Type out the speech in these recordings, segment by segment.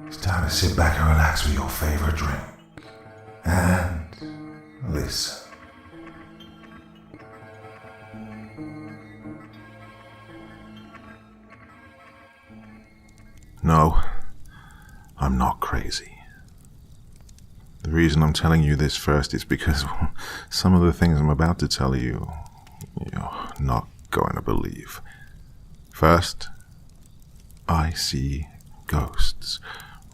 It's time to sit back and relax with your favorite drink. And listen. No, I'm not crazy. The reason I'm telling you this first is because some of the things I'm about to tell you, you're not going to believe. First, I see ghosts.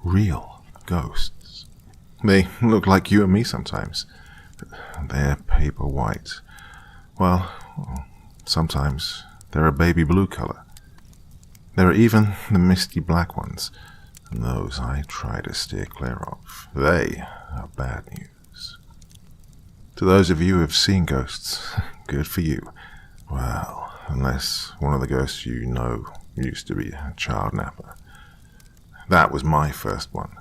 Real ghosts. They look like you and me sometimes. They're paper white. Well, sometimes they're a baby blue color. There are even the misty black ones, and those I try to steer clear of. They are bad news. To those of you who have seen ghosts, good for you. Well, unless one of the ghosts you know used to be a child napper. That was my first one.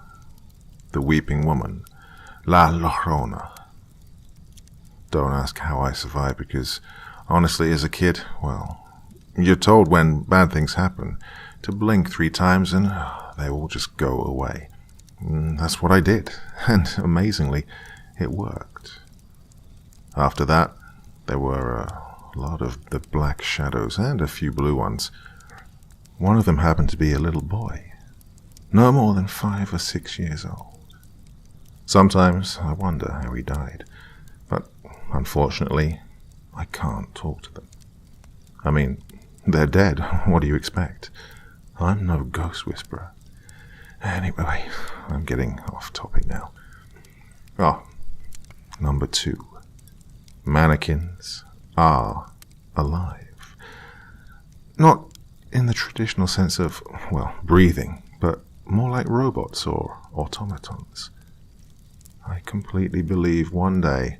The weeping woman, La Llorona. Don't ask how I survived, because honestly, as a kid, well, you're told when bad things happen to blink 3 times and they all just go away. That's what I did, and amazingly, it worked. After that, there were a lot of the black shadows and a few blue ones. One of them happened to be a little boy, no more than 5 or 6 years old. Sometimes I wonder how he died, but unfortunately, I can't talk to them. I mean, they're dead. What do you expect? I'm no ghost whisperer. Anyway, I'm getting off topic now. Number 2. Mannequins are alive. Not in the traditional sense of, well, breathing, but more like robots or automatons. I completely believe one day,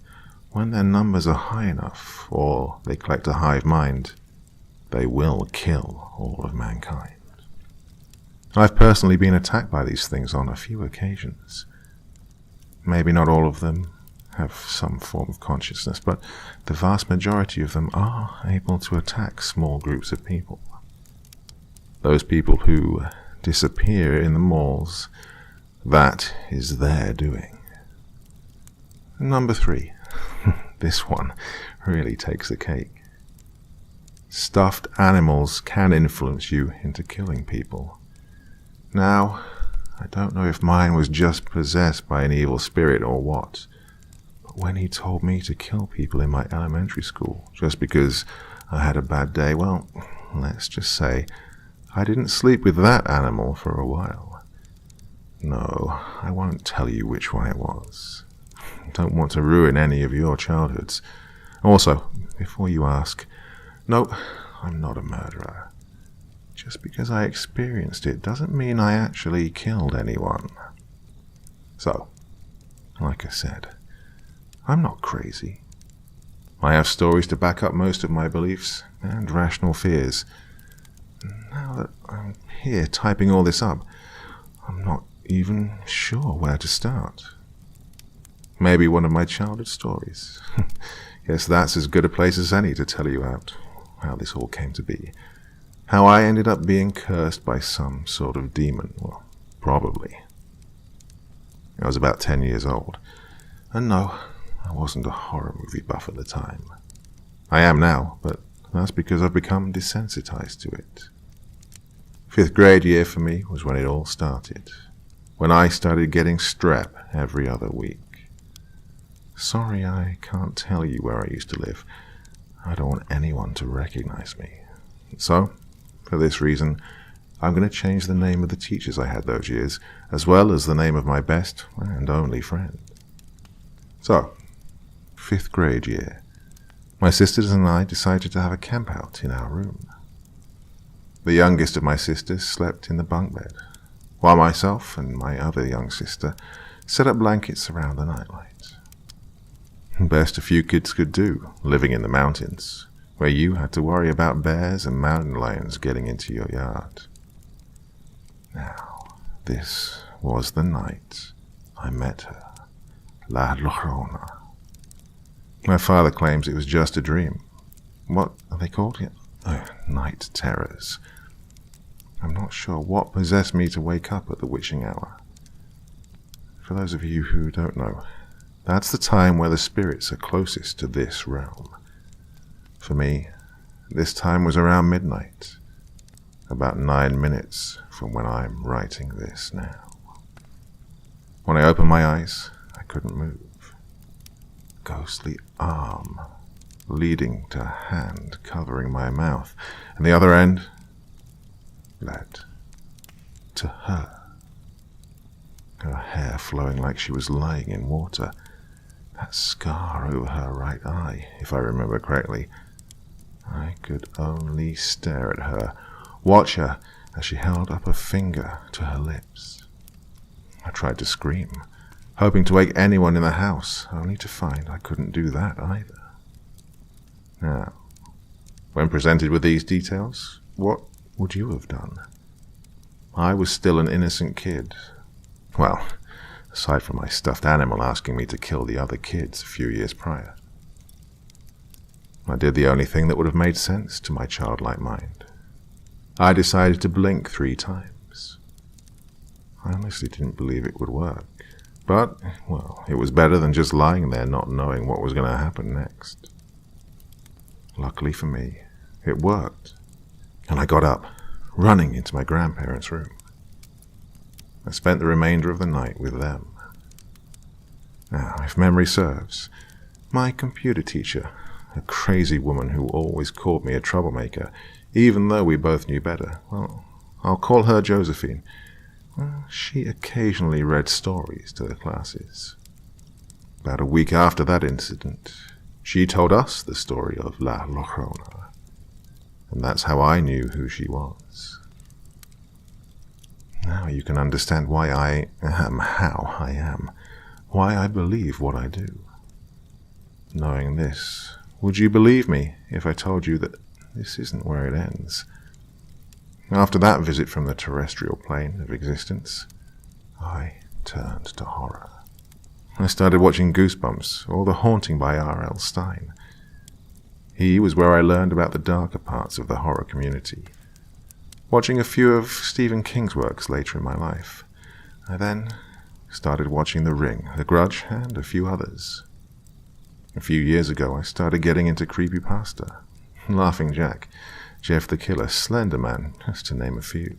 when their numbers are high enough, or they collect a hive mind, they will kill all of mankind. I've personally been attacked by these things on a few occasions. Maybe not all of them have some form of consciousness, but the vast majority of them are able to attack small groups of people. Those people who disappear in the malls, that is their doing. Number 3. This one really takes the cake. Stuffed animals can influence you into killing people. Now, I don't know if mine was just possessed by an evil spirit or what, but when he told me to kill people in my elementary school just because I had a bad day, well, let's just say I didn't sleep with that animal for a while. No, I won't tell you which one it was. Don't want to ruin any of your childhoods. Also, before you ask, no, I'm not a murderer. Just because I experienced it doesn't mean I actually killed anyone. So, like I said, I'm not crazy. I have stories to back up most of my beliefs and rational fears. Now that I'm here typing all this up, I'm not even sure where to start. Maybe one of my childhood stories. Guess that's as good a place as any to tell you about how this all came to be. How I ended up being cursed by some sort of demon. Well, probably. I was about 10 years old. And no, I wasn't a horror movie buff at the time. I am now, but that's because I've become desensitized to it. 5th grade year for me was when it all started. When I started getting strep every other week. Sorry, I can't tell you where I used to live. I don't want anyone to recognize me. So, for this reason, I'm going to change the name of the teachers I had those years, as well as the name of my best and only friend. So, 5th grade year, my sisters and I decided to have a camp out in our room. The youngest of my sisters slept in the bunk bed, while myself and my other young sister set up blankets around the nightlight. Best a few kids could do, living in the mountains, where you had to worry about bears and mountain lions getting into your yard. Now, this was the night I met her, La Llorona. My father claims it was just a dream. What are they called? Night terrors. I'm not sure what possessed me to wake up at the witching hour. For those of you who don't know, that's the time where the spirits are closest to this realm. For me, this time was around midnight, about 9 minutes from when I'm writing this now. When I opened my eyes, I couldn't move. Ghostly arm leading to a hand covering my mouth, and the other end led to her. Her hair flowing like she was lying in water. That scar over her right eye, if I remember correctly. I could only stare at her, watch her as she held up a finger to her lips. I tried to scream, hoping to wake anyone in the house, only to find I couldn't do that either. Now, when presented with these details, what would you have done? I was still an innocent kid. Well, aside from my stuffed animal asking me to kill the other kids a few years prior. I did the only thing that would have made sense to my childlike mind. I decided to blink 3 times. I honestly didn't believe it would work. But, well, it was better than just lying there not knowing what was going to happen next. Luckily for me, it worked. And I got up, running into my grandparents' room. I spent the remainder of the night with them. Now, if memory serves, my computer teacher, a crazy woman who always called me a troublemaker, even though we both knew better, well, I'll call her Josephine. Well, she occasionally read stories to the classes. About a week after that incident, she told us the story of La Llorona, and that's how I knew who she was. Now you can understand why I am how I am, why I believe what I do. Knowing this, would you believe me if I told you that this isn't where it ends? After that visit from the terrestrial plane of existence, I turned to horror. I started watching Goosebumps or The Haunting by R.L. Stine. He was where I learned about the darker parts of the horror community. Watching a few of Stephen King's works later in my life, I then started watching The Ring, The Grudge, and a few others. A few years ago, I started getting into creepypasta. Laughing Jack, Jeff the Killer, Slender Man, just to name a few.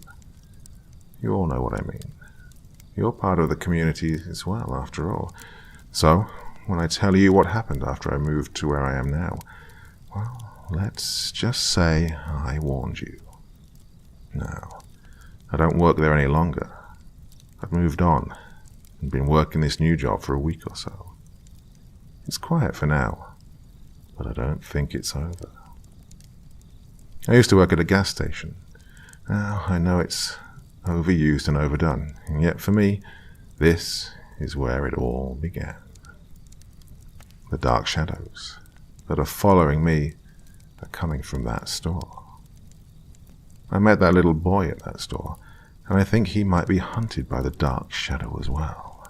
You all know what I mean. You're part of the community as well, after all. So, when I tell you what happened after I moved to where I am now, well, let's just say I warned you. No, I don't work there any longer. I've moved on and been working this new job for a week or so. It's quiet for now, but I don't think it's over. I used to work at a gas station. Now, I know it's overused and overdone, and yet for me, this is where it all began. The dark shadows that are following me are coming from that store. I met that little boy at that store, and I think he might be hunted by the dark shadow as well.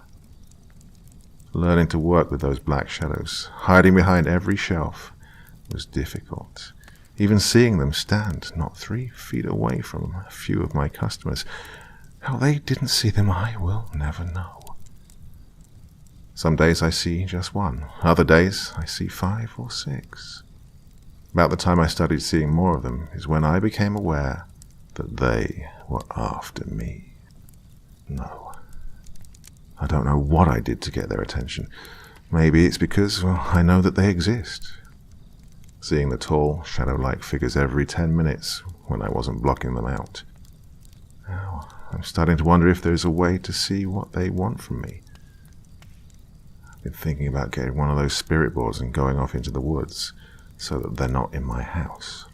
Learning to work with those black shadows, hiding behind every shelf, was difficult. Even seeing them stand not 3 feet away from a few of my customers, how they didn't see them I will never know. Some days I see just 1, other days I see 5 or 6. About the time I started seeing more of them is when I became aware that they were after me. No, I don't know what I did to get their attention. Maybe it's because, well, I know that they exist. Seeing the tall, shadow-like figures every 10 minutes when I wasn't blocking them out. Now, I'm starting to wonder if there's a way to see what they want from me. I've been thinking about getting one of those spirit boards and going off into the woods so that they're not in my house.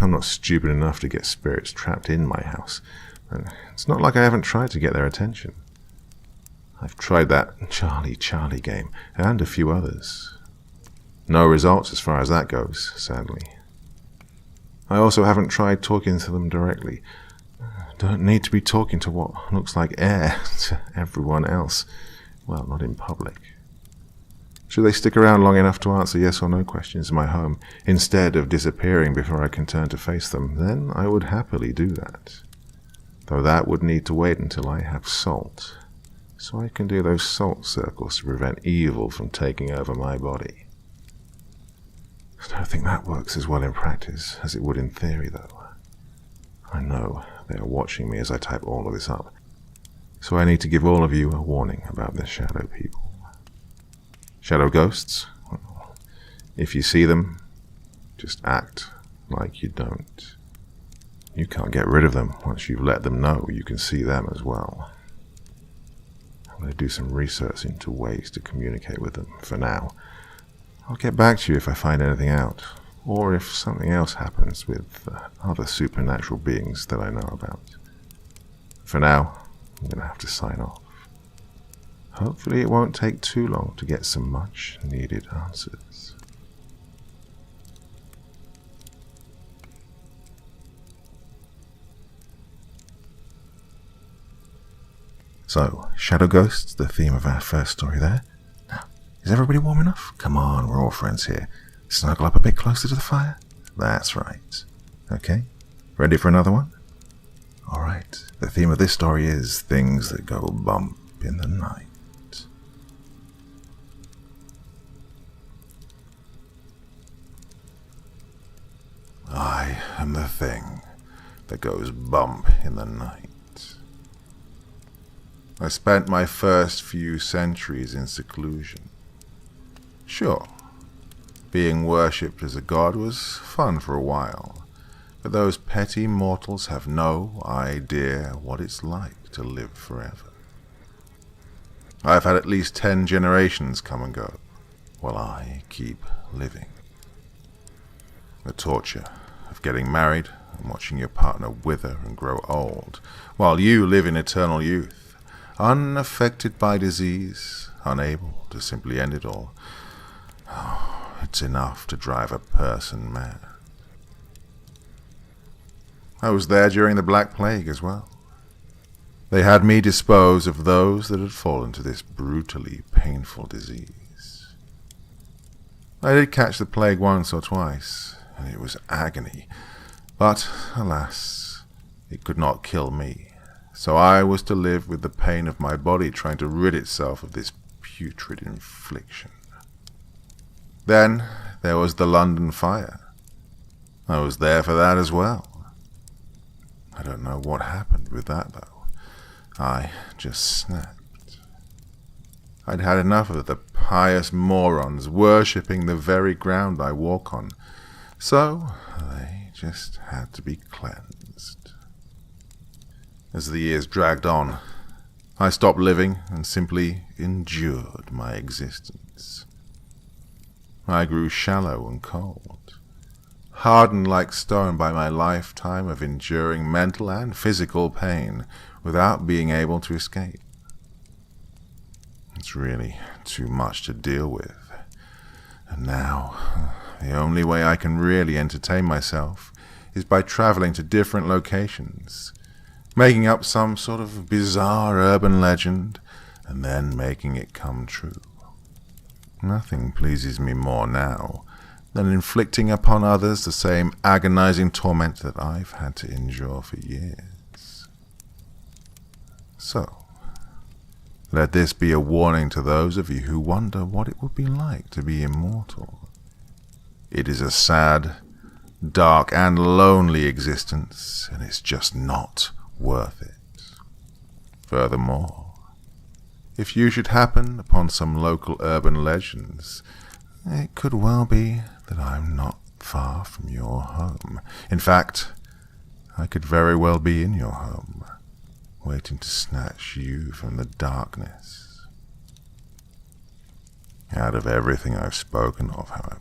I'm not stupid enough to get spirits trapped in my house, and it's not like I haven't tried to get their attention. I've tried that Charlie game and a few others. No results as far as that goes, sadly. I also haven't tried talking to them directly. Don't need to be talking to what looks like air to everyone else. Well, not in public. Should they stick around long enough to answer yes or no questions in my home, instead of disappearing before I can turn to face them, then I would happily do that. Though that would need to wait until I have salt, so I can do those salt circles to prevent evil from taking over my body. I don't think that works as well in practice as it would in theory, though. I know they are watching me as I type all of this up, so I need to give all of you a warning about the shadow people. Shadow ghosts? Well, if you see them, just act like you don't. You can't get rid of them once you've let them know you can see them as well. I'm going to do some research into ways to communicate with them for now. I'll get back to you if I find anything out, or if something else happens with other supernatural beings that I know about. For now, I'm going to have to sign off. Hopefully it won't take too long to get some much needed answers. So, shadow ghosts, the theme of our first story there. Now, is everybody warm enough? Come on, we're all friends here. Snuggle up a bit closer to the fire? That's right. Okay, ready for another one? Alright, the theme of this story is things that go bump in the night. I am the thing that goes bump in the night. I spent my first few centuries in seclusion. Sure, being worshipped as a god was fun for a while, but those petty mortals have no idea what it's like to live forever. I've had at least 10 generations come and go, while I keep living. The torture of getting married and watching your partner wither and grow old, while you live in eternal youth, unaffected by disease, unable to simply end it all. Oh, it's enough to drive a person mad. I was there during the Black Plague as well. They had me dispose of those that had fallen to this brutally painful disease. I did catch the plague once or twice, and it was agony, but, alas, it could not kill me, so I was to live with the pain of my body trying to rid itself of this putrid infliction. Then there was the London fire. I was there for that as well. I don't know what happened with that, though. I just snapped. I'd had enough of the pious morons worshipping the very ground I walk on, so they just had to be cleansed. As the years dragged on, I stopped living and simply endured my existence. I grew shallow and cold, hardened like stone by my lifetime of enduring mental and physical pain without being able to escape. It's really too much to deal with. And now, the only way I can really entertain myself is by traveling to different locations, making up some sort of bizarre urban legend, and then making it come true. Nothing pleases me more now than inflicting upon others the same agonizing torment that I've had to endure for years. So, let this be a warning to those of you who wonder what it would be like to be immortal. It is a sad, dark, and lonely existence, and it's just not worth it. Furthermore, if you should happen upon some local urban legends, it could well be that I'm not far from your home. In fact, I could very well be in your home, waiting to snatch you from the darkness. Out of everything I've spoken of, however,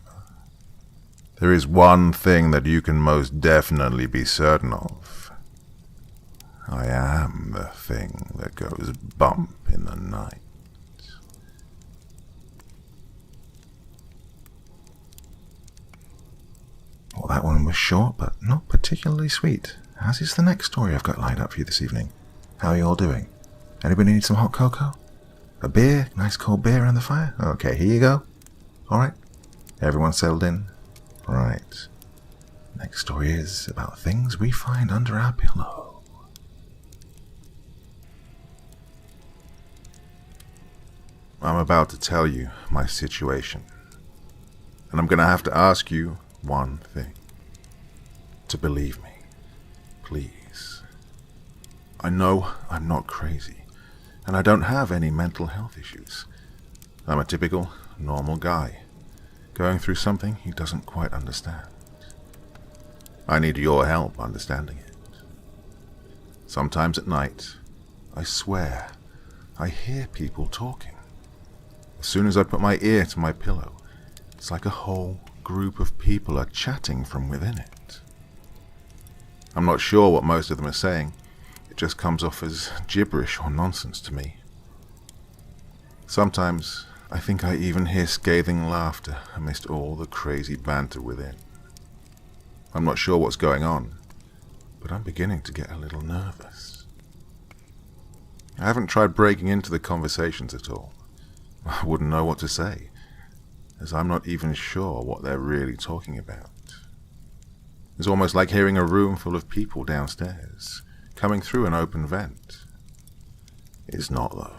there is one thing that you can most definitely be certain of. I am the thing that goes bump in the night. Well, that one was short, but not particularly sweet, as is the next story I've got lined up for you this evening. How are you all doing? Anybody need some hot cocoa? A beer? Nice cold beer around the fire? Okay, here you go. Alright, everyone settled in? Right. Next story is about things we find under our pillow. I'm about to tell you my situation. And I'm going to have to ask you one thing. To believe me. Please. I know I'm not crazy. And I don't have any mental health issues. I'm a typical, normal guy, going through something he doesn't quite understand. I need your help understanding it. Sometimes at night, I swear, I hear people talking. As soon as I put my ear to my pillow, it's like a whole group of people are chatting from within it. I'm not sure what most of them are saying. It just comes off as gibberish or nonsense to me. Sometimes I think I even hear scathing laughter amidst all the crazy banter within. I'm not sure what's going on, but I'm beginning to get a little nervous. I haven't tried breaking into the conversations at all. I wouldn't know what to say, as I'm not even sure what they're really talking about. It's almost like hearing a room full of people downstairs, coming through an open vent. It's not, though.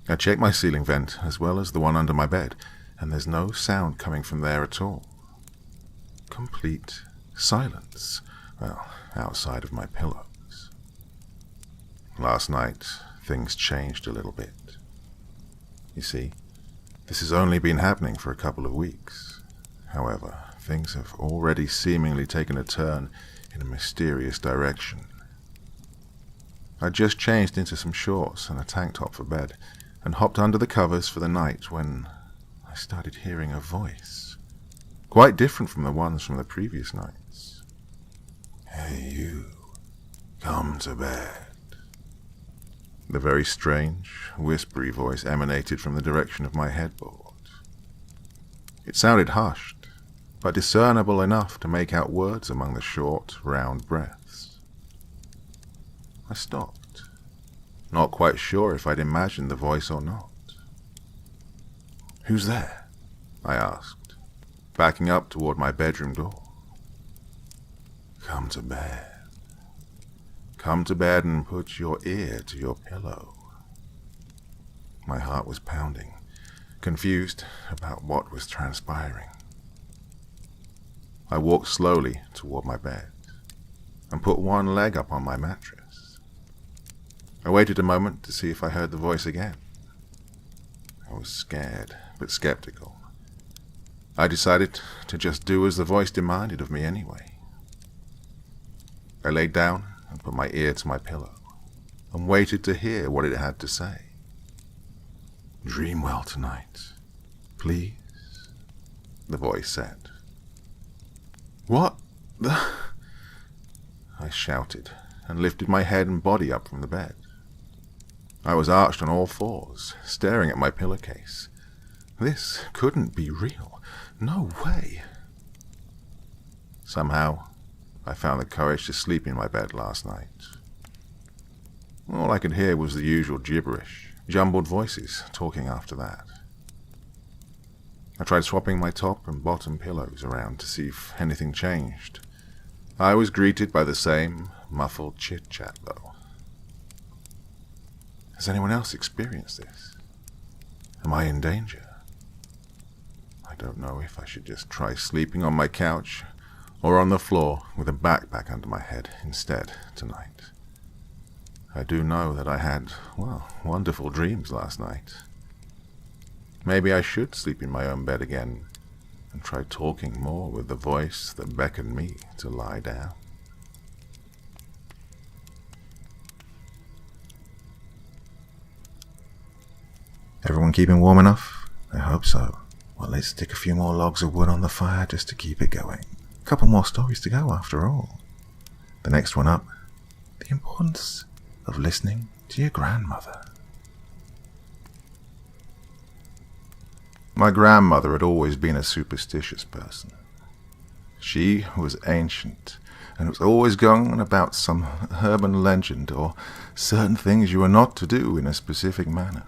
I check my ceiling vent as well as the one under my bed, and there's no sound coming from there at all. Complete silence, well, outside of my pillows. Last night, things changed a little bit. You see, this has only been happening for a couple of weeks. However, things have already seemingly taken a turn in a mysterious direction. I just changed into some shorts and a tank top for bed, and hopped under the covers for the night when I started hearing a voice, quite different from the ones from the previous nights. "Hey you, come to bed." The very strange, whispery voice emanated from the direction of my headboard. It sounded hushed, but discernible enough to make out words among the short, round breaths. I stopped, not quite sure if I'd imagined the voice or not. "Who's there?" I asked, backing up toward my bedroom door. "Come to bed. Come to bed and put your ear to your pillow." My heart was pounding, confused about what was transpiring. I walked slowly toward my bed and put one leg up on my mattress. I waited a moment to see if I heard the voice again. I was scared, but skeptical. I decided to just do as the voice demanded of me anyway. I laid down and put my ear to my pillow and waited to hear what it had to say. "Dream well tonight, please," the voice said. "What the?" I shouted and lifted my head and body up from the bed. I was arched on all fours, staring at my pillowcase. This couldn't be real. No way. Somehow, I found the courage to sleep in my bed last night. All I could hear was the usual gibberish, jumbled voices talking after that. I tried swapping my top and bottom pillows around to see if anything changed. I was greeted by the same muffled chit-chat, though. Has anyone else experienced this? Am I in danger? I don't know if I should just try sleeping on my couch or on the floor with a backpack under my head instead tonight. I do know that I had, well, wonderful dreams last night. Maybe I should sleep in my own bed again and try talking more with the voice that beckoned me to lie down. Everyone keeping warm enough? I hope so. Well, let's stick a few more logs of wood on the fire just to keep it going. A couple more stories to go after all. The next one up, the importance of listening to your grandmother. My grandmother had always been a superstitious person. She was ancient and was always going on about some urban legend or certain things you were not to do in a specific manner.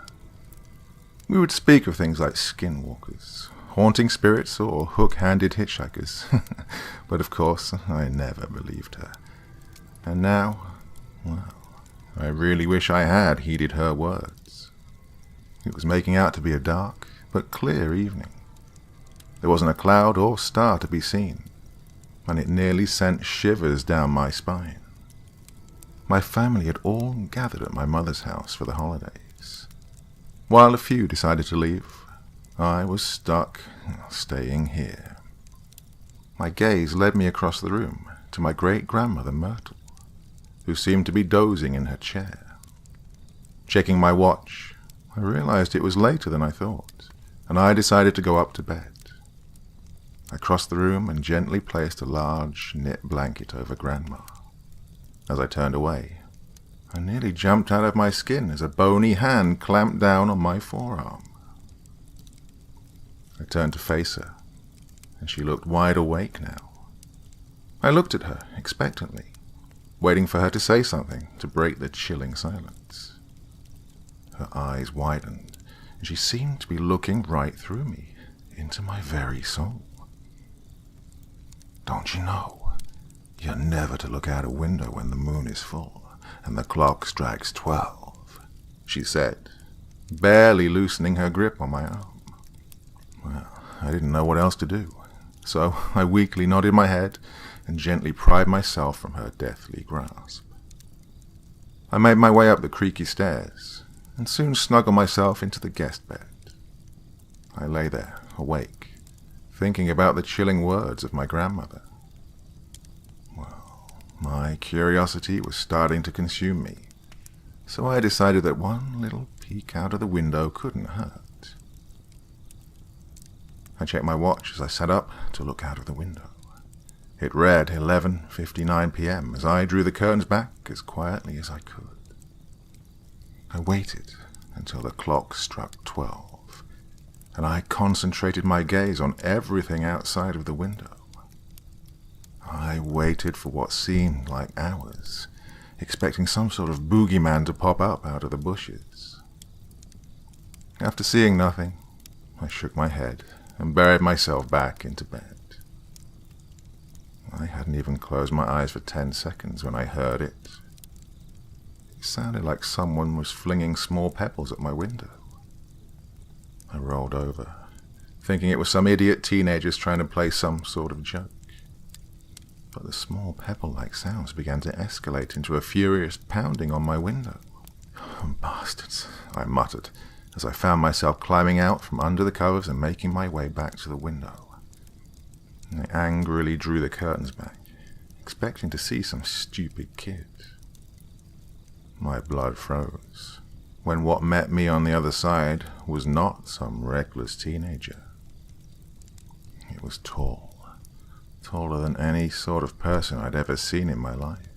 We would speak of things like skinwalkers, haunting spirits or hook-handed hitchhikers. But of course, I never believed her. And now, well, I really wish I had heeded her words. It was making out to be a dark but clear evening. There wasn't a cloud or star to be seen, and it nearly sent shivers down my spine. My family had all gathered at my mother's house for the holidays. While a few decided to leave, I was stuck, staying here. My gaze led me across the room to my great-grandmother Myrtle, who seemed to be dozing in her chair. Checking my watch, I realized it was later than I thought, and I decided to go up to bed. I crossed the room and gently placed a large knit blanket over Grandma. As I turned away, I nearly jumped out of my skin as a bony hand clamped down on my forearm. I turned to face her, and she looked wide awake now. I looked at her expectantly, waiting for her to say something to break the chilling silence. Her eyes widened, and she seemed to be looking right through me, into my very soul. "Don't you know, you're never to look out a window when the moon is full and the clock strikes 12, she said, barely loosening her grip on my arm. Well, I didn't know what else to do, so I weakly nodded my head and gently pried myself from her deathly grasp. I made my way up the creaky stairs and soon snuggled myself into the guest bed. I lay there, awake, thinking about the chilling words of my grandmother. Well, my curiosity was starting to consume me, so I decided that one little peek out of the window couldn't hurt. I checked my watch as I sat up to look out of the window. It read 11:59 p.m. as I drew the curtains back as quietly as I could. I waited until the clock struck 12, and I concentrated my gaze on everything outside of the window. I waited for what seemed like hours, expecting some sort of boogeyman to pop up out of the bushes. After seeing nothing, I shook my head and buried myself back into bed. I hadn't even closed my eyes for 10 seconds when I heard it. It sounded like someone was flinging small pebbles at my window. I rolled over, thinking it was some idiot teenagers trying to play some sort of joke. But the small pebble-like sounds began to escalate into a furious pounding on my window. "Oh, bastards," I muttered, as I found myself climbing out from under the covers and making my way back to the window. I angrily drew the curtains back, expecting to see some stupid kid. My blood froze, when what met me on the other side was not some reckless teenager. It was tall, taller than any sort of person I'd ever seen in my life.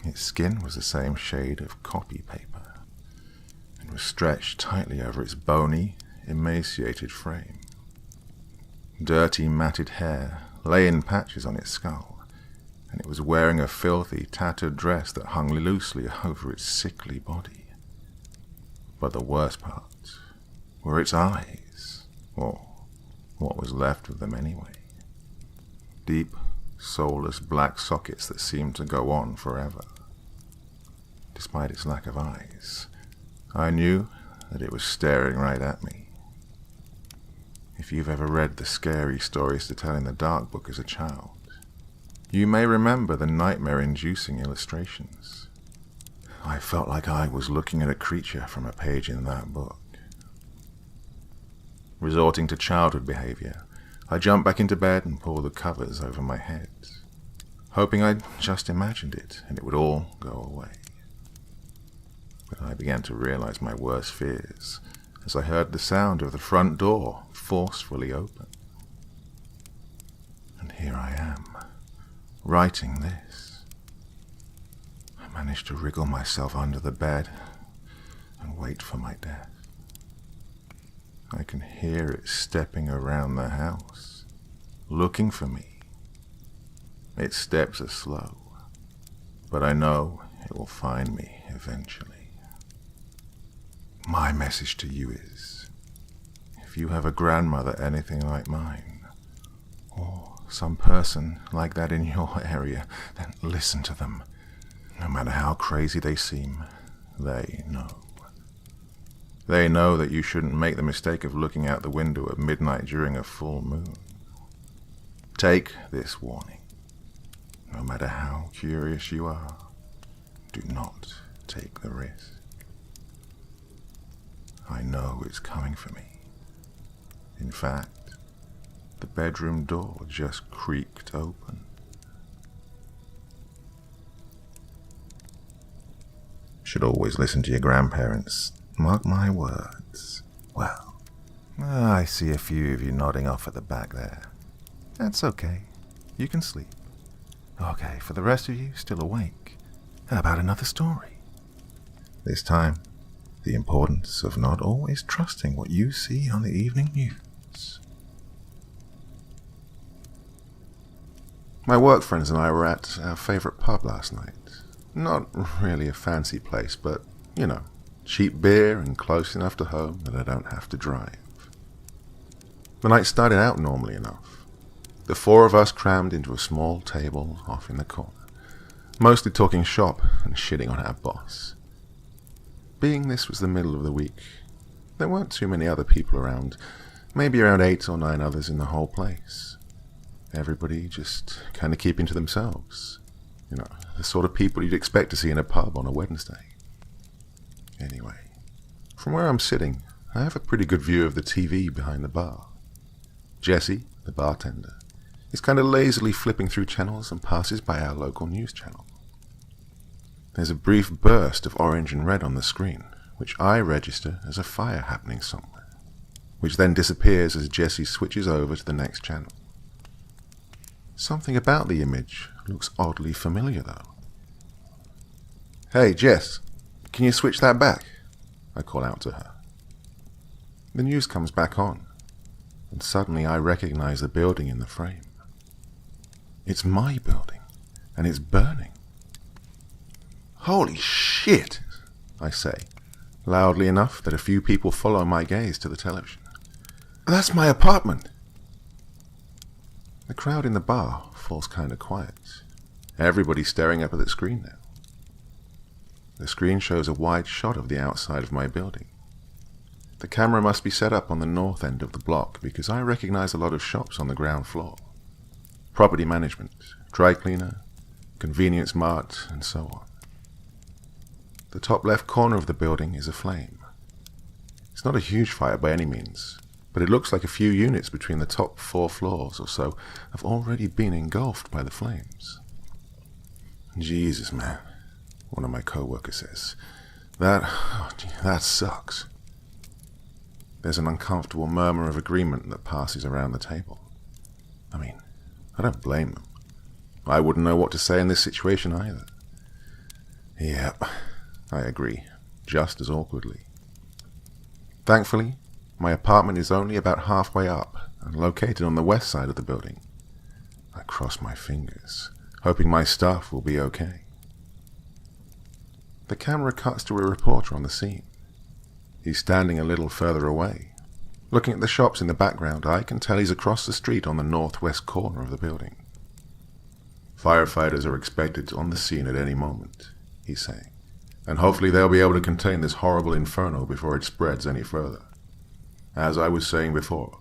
Its skin was the same shade of copy paper, and was stretched tightly over its bony, emaciated frame. Dirty, matted hair lay in patches on its skull, and it was wearing a filthy, tattered dress that hung loosely over its sickly body. But the worst part were its eyes, or what was left of them anyway. Deep, soulless black sockets that seemed to go on forever. Despite its lack of eyes, I knew that it was staring right at me. If you've ever read the scary stories to tell in the dark book as a child, you may remember the nightmare-inducing illustrations. I felt like I was looking at a creature from a page in that book. Resorting to childhood behavior, I jumped back into bed and pulled the covers over my head, hoping I'd just imagined it and it would all go away. But I began to realize my worst fears as I heard the sound of the front door forcefully open. And here I am, writing this. I managed to wriggle myself under the bed and wait for my death. I can hear it stepping around the house, looking for me. Its steps are slow, but I know it will find me eventually. My message to you is, if if you have a grandmother anything like mine, or some person like that in your area, then listen to them. No matter how crazy they seem, they know. They know that you shouldn't make the mistake of looking out the window at midnight during a full moon. Take this warning. No matter how curious you are, do not take the risk. I know it's coming for me. In fact, the bedroom door just creaked open. Should always listen to your grandparents. Mark my words. Well, I see a few of you nodding off at the back there. That's okay. You can sleep. Okay, for the rest of you still awake, how about another story? This time, the importance of not always trusting what you see on the evening news. My work friends and I were at our favorite pub last night. Not really a fancy place, but, you know, cheap beer and close enough to home that I don't have to drive. The night started out normally enough. The four of us crammed into a small table off in the corner, mostly talking shop and shitting on our boss. Being this was the middle of the week, there weren't too many other people around, maybe around 8 or 9 others in the whole place. Everybody just kind of keeping to themselves. You know, the sort of people you'd expect to see in a pub on a Wednesday. Anyway, from where I'm sitting, I have a pretty good view of the TV behind the bar. Jesse, the bartender, is kind of lazily flipping through channels and passes by our local news channel. There's a brief burst of orange and red on the screen, which I register as a fire happening somewhere, which then disappears as Jesse switches over to the next channel. Something about the image looks oddly familiar, though. Hey, Jess, can you switch that back? I call out to her. The news comes back on, and suddenly I recognize the building in the frame. It's my building, and it's burning. Holy shit, I say, loudly enough that a few people follow my gaze to the television. That's my apartment! The crowd in the bar falls kind of quiet. Everybody's staring up at the screen now. The screen shows a wide shot of the outside of my building. The camera must be set up on the north end of the block because I recognize a lot of shops on the ground floor. Property management, dry cleaner, convenience mart, and so on. The top left corner of the building is aflame. It's not a huge fire by any means, but it looks like a few units between the top 4 floors or so have already been engulfed by the flames. Jesus, man, one of my co-workers says. That sucks. There's an uncomfortable murmur of agreement that passes around the table. I mean, I don't blame them. I wouldn't know what to say in this situation either. Yep, I agree, just as awkwardly. Thankfully, my apartment is only about halfway up and located on the west side of the building. I cross my fingers, hoping my stuff will be okay. The camera cuts to a reporter on the scene. He's standing a little further away. Looking at the shops in the background, I can tell he's across the street on the northwest corner of the building. Firefighters are expected on the scene at any moment, he's saying, and hopefully they'll be able to contain this horrible inferno before it spreads any further. As I was saying before,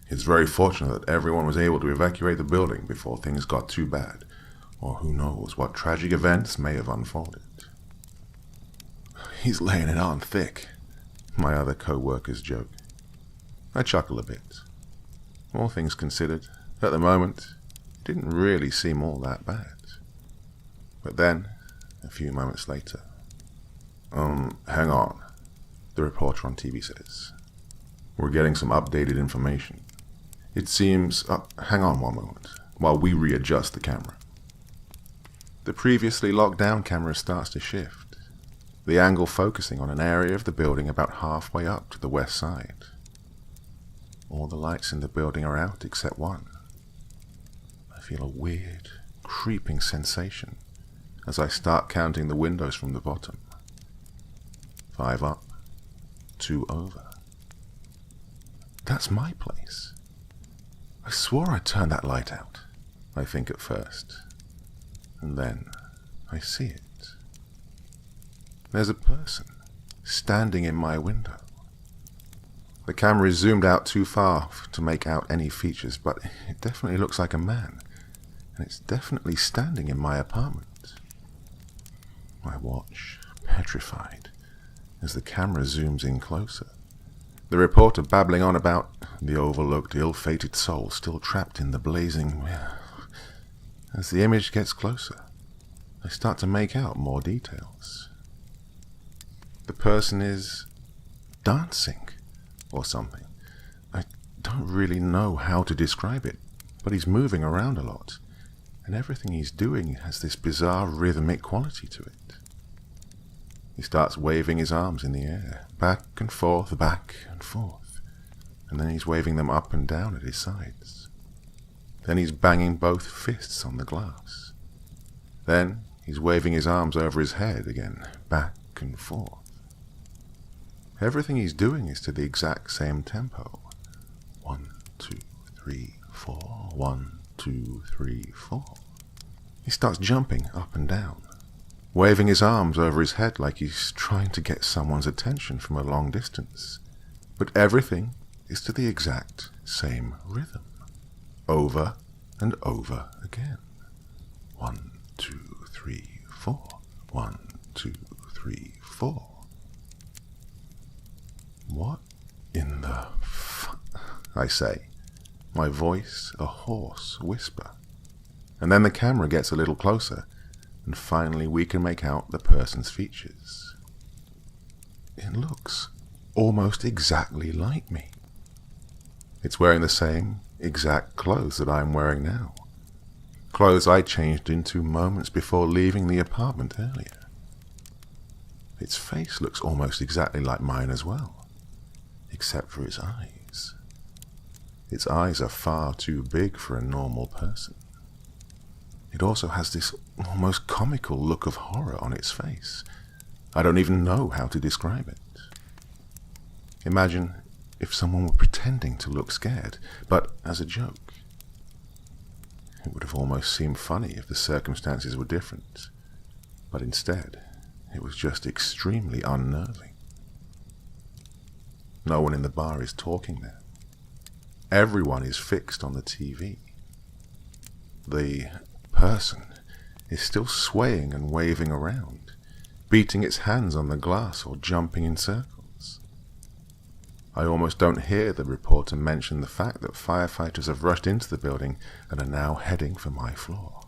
it's very fortunate that everyone was able to evacuate the building before things got too bad, or who knows what tragic events may have unfolded. He's laying it on thick, my other co-workers joke. I chuckle a bit. All things considered, at the moment, it didn't really seem all that bad. But then, a few moments later, hang on, the reporter on TV says. We're getting some updated information. It seems... hang on one moment, while we readjust the camera. The previously locked down camera starts to shift, the angle focusing on an area of the building about halfway up to the west side. All the lights in the building are out except one. I feel a weird, creeping sensation as I start counting the windows from the bottom. 5 up, 2 over. That's my place. I swore I'd turned that light out, I think at first. And then I see it. There's a person standing in my window. The camera is zoomed out too far to make out any features, but it definitely looks like a man, and it's definitely standing in my apartment. I watch, petrified, as the camera zooms in closer. The reporter babbling on about the overlooked, ill-fated soul still trapped in the blazing... As the image gets closer, I start to make out more details. The person is dancing or something. I don't really know how to describe it, but he's moving around a lot, and everything he's doing has this bizarre rhythmic quality to it. He starts waving his arms in the air, back and forth, and then he's waving them up and down at his sides. Then he's banging both fists on the glass. Then he's waving his arms over his head again, back and forth. Everything he's doing is to the exact same tempo. 1, 2, 3, 4, 1, 2, 3, 4. He starts jumping up and down, waving his arms over his head like he's trying to get someone's attention from a long distance. But everything is to the exact same rhythm, over and over again. 1, 2, 3, 4. 1, 2, 3, 4. What in the I say, my voice a hoarse whisper. And then the camera gets a little closer, and finally we can make out the person's features. It looks almost exactly like me. It's wearing the same exact clothes that I'm wearing now. Clothes I changed into moments before leaving the apartment earlier. Its face looks almost exactly like mine as well, except for its eyes. Its eyes are far too big for a normal person. It also has this almost comical look of horror on its face. I don't even know how to describe it. Imagine if someone were pretending to look scared, but as a joke. It would have almost seemed funny if the circumstances were different, but instead, it was just extremely unnerving. No one in the bar is talking there. Everyone is fixed on the TV. The person is still swaying and waving around, beating its hands on the glass or jumping in circles. I almost don't hear the reporter mention the fact that firefighters have rushed into the building and are now heading for my floor.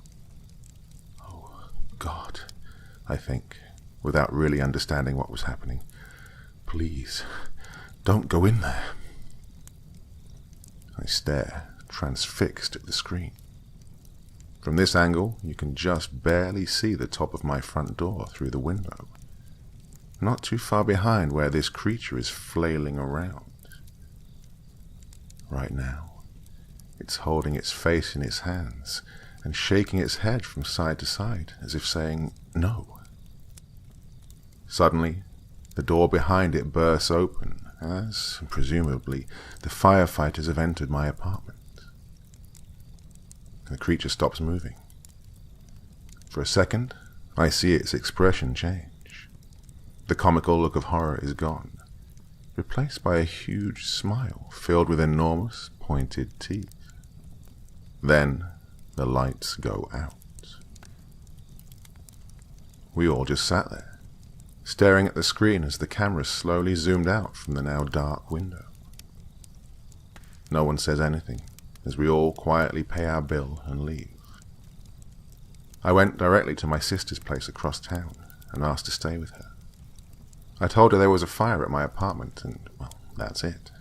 Oh, God, I think, without really understanding what was happening. Please, don't go in there. I stare, transfixed at the screen. From this angle, you can just barely see the top of my front door through the window, not too far behind where this creature is flailing around. Right now, it's holding its face in its hands and shaking its head from side to side as if saying, no. Suddenly, the door behind it bursts open as, presumably, the firefighters have entered my apartment. The creature stops moving. For a second, I see its expression change. The comical look of horror is gone, replaced by a huge smile filled with enormous, pointed teeth. Then, the lights go out. We all just sat there, staring at the screen as the camera slowly zoomed out from the now dark window. No one says anything as we all quietly pay our bill and leave. I went directly to my sister's place across town and asked to stay with her. I told her there was a fire at my apartment and, well, that's it.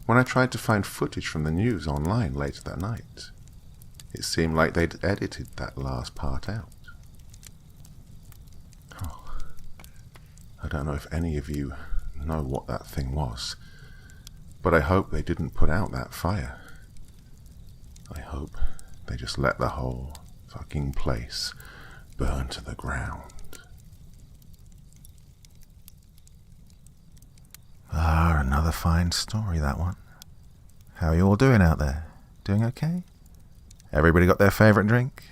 When I tried to find footage from the news online later that night, it seemed like they'd edited that last part out. Oh, I don't know if any of you know what that thing was, but I hope they didn't put out that fire. I hope they just let the whole fucking place burn to the ground. Another Another fine story, that one. How are you all doing out there? Doing okay? Everybody got their favorite drink?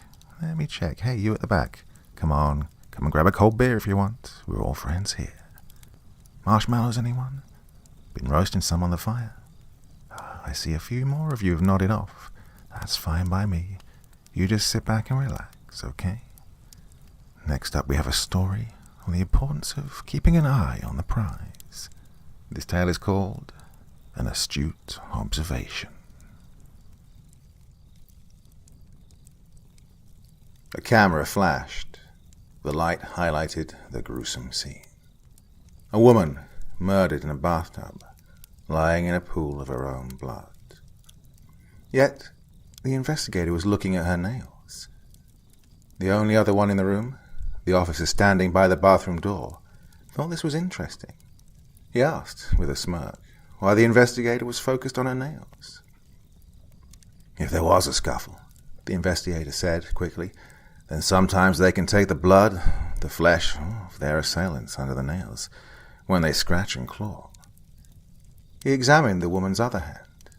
Let me check. Hey, you at the back. Come on, come and grab a cold beer if you want. We're all friends here. Marshmallows, anyone? Been roasting some on the fire? I see a few more of you have nodded off. That's fine by me. You just sit back and relax, okay? Next up, we have a story on the importance of keeping an eye on the prize. This tale is called An Astute Observation. A camera flashed. The light highlighted the gruesome scene. A woman murdered in a bathtub, lying in a pool of her own blood. Yet, the investigator was looking at her nails. The only other one in the room, the officer standing by the bathroom door, thought this was interesting. He asked, with a smirk, why the investigator was focused on her nails. If there was a scuffle, the investigator said quickly, then sometimes they can take the blood, the flesh of their assailants under the nails, when they scratch and claw. He examined the woman's other hand.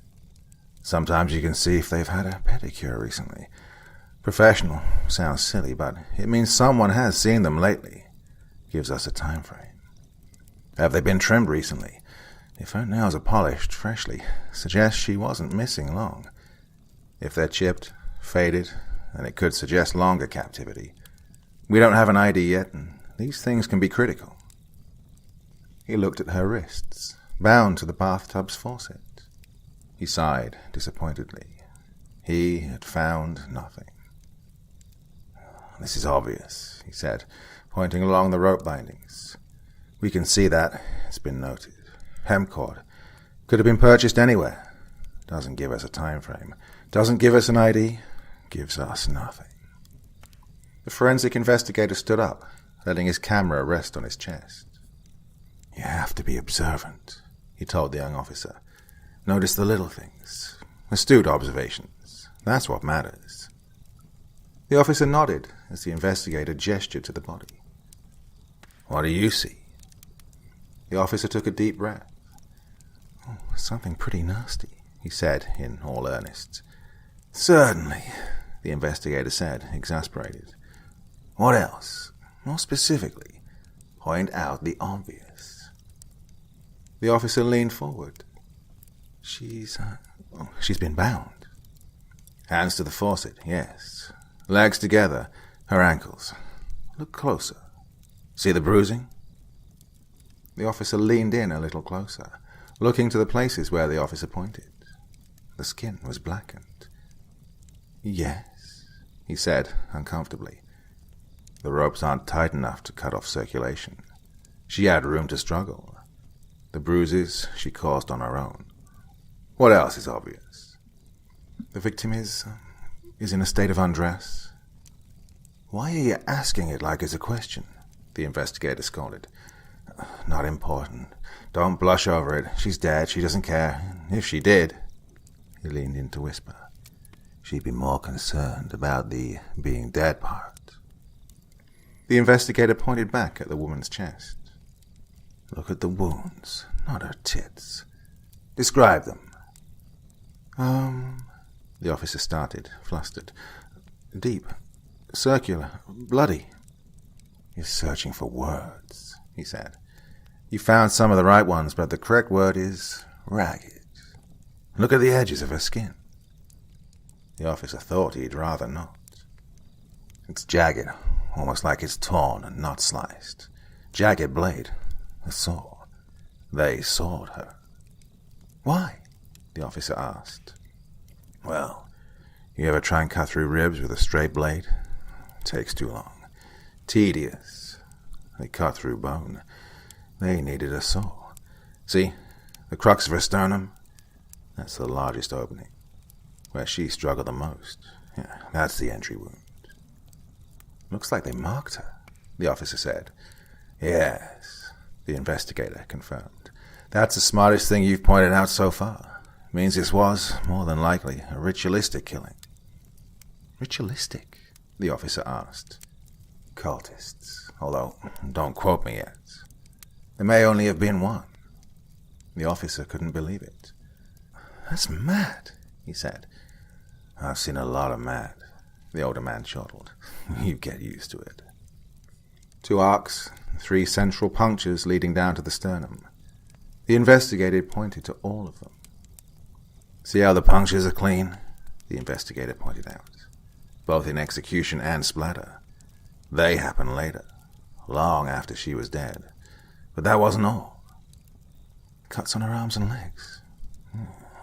Sometimes you can see if they've had a pedicure recently. Professional sounds silly, but it means someone has seen them lately. Gives us a time frame. Have they been trimmed recently? If her nails are polished freshly, suggests she wasn't missing long. If they're chipped, faded, then it could suggest longer captivity. We don't have an ID yet, and these things can be critical. He looked at her wrists, bound to the bathtub's faucet. He sighed disappointedly. He had found nothing. This is obvious, he said, pointing along the rope bindings. We can see that. It's been noted. Hemcord. Could have been purchased anywhere. Doesn't give us a time frame. Doesn't give us an ID. Gives us nothing. The forensic investigator stood up, letting his camera rest on his chest. You have to be observant, he told the young officer. Notice the little things. Astute observations. That's what matters. The officer nodded as the investigator gestured to the body. What do you see? The officer took a deep breath. Oh, something pretty nasty, he said in all earnest. Certainly, the investigator said, exasperated. What else? More specifically, point out the obvious. The officer leaned forward. She's been bound. Hands to the faucet, yes. Legs together, her ankles. Look closer. See the bruising? The officer leaned in a little closer, looking to the places where the officer pointed. The skin was blackened. Yes, he said uncomfortably. The ropes aren't tight enough to cut off circulation. She had room to struggle. The bruises she caused on her own. What else is obvious? The victim is in a state of undress. Why are you asking it like it's a question? The investigator scolded. Not important. Don't blush over it. She's dead. She doesn't care. If she did, he leaned in to whisper, she'd be more concerned about the being dead part. The investigator pointed back at the woman's chest. Look at the wounds, not her tits. Describe them. The officer started, flustered. Deep, circular, bloody. You're searching for words, he said. You found some of the right ones, but the correct word is ragged. Look at the edges of her skin. The officer thought he'd rather not. It's jagged, almost like it's torn and not sliced. Jagged blade, a saw. They sawed her. Why? The officer asked. Well, you ever try and cut through ribs with a straight blade? Takes too long. Tedious. They cut through bone. They needed a saw. See, the crux of her sternum? That's the largest opening. Where she struggled the most. Yeah, that's the entry wound. Looks like they marked her, the officer said. Yes, the investigator confirmed. That's the smartest thing you've pointed out so far. Means this was, more than likely, a ritualistic killing. Ritualistic? The officer asked. Cultists, although don't quote me yet. There may only have been one. The officer couldn't believe it. "That's mad," he said. "I've seen a lot of mad," the older man chortled. "You get used to it." 2 arcs, 3 central punctures leading down to the sternum. The investigator pointed to all of them. "See how the punctures are clean?" the investigator pointed out. "Both in execution and splatter. They happened later, long after she was dead. But that wasn't all. Cuts on her arms and legs.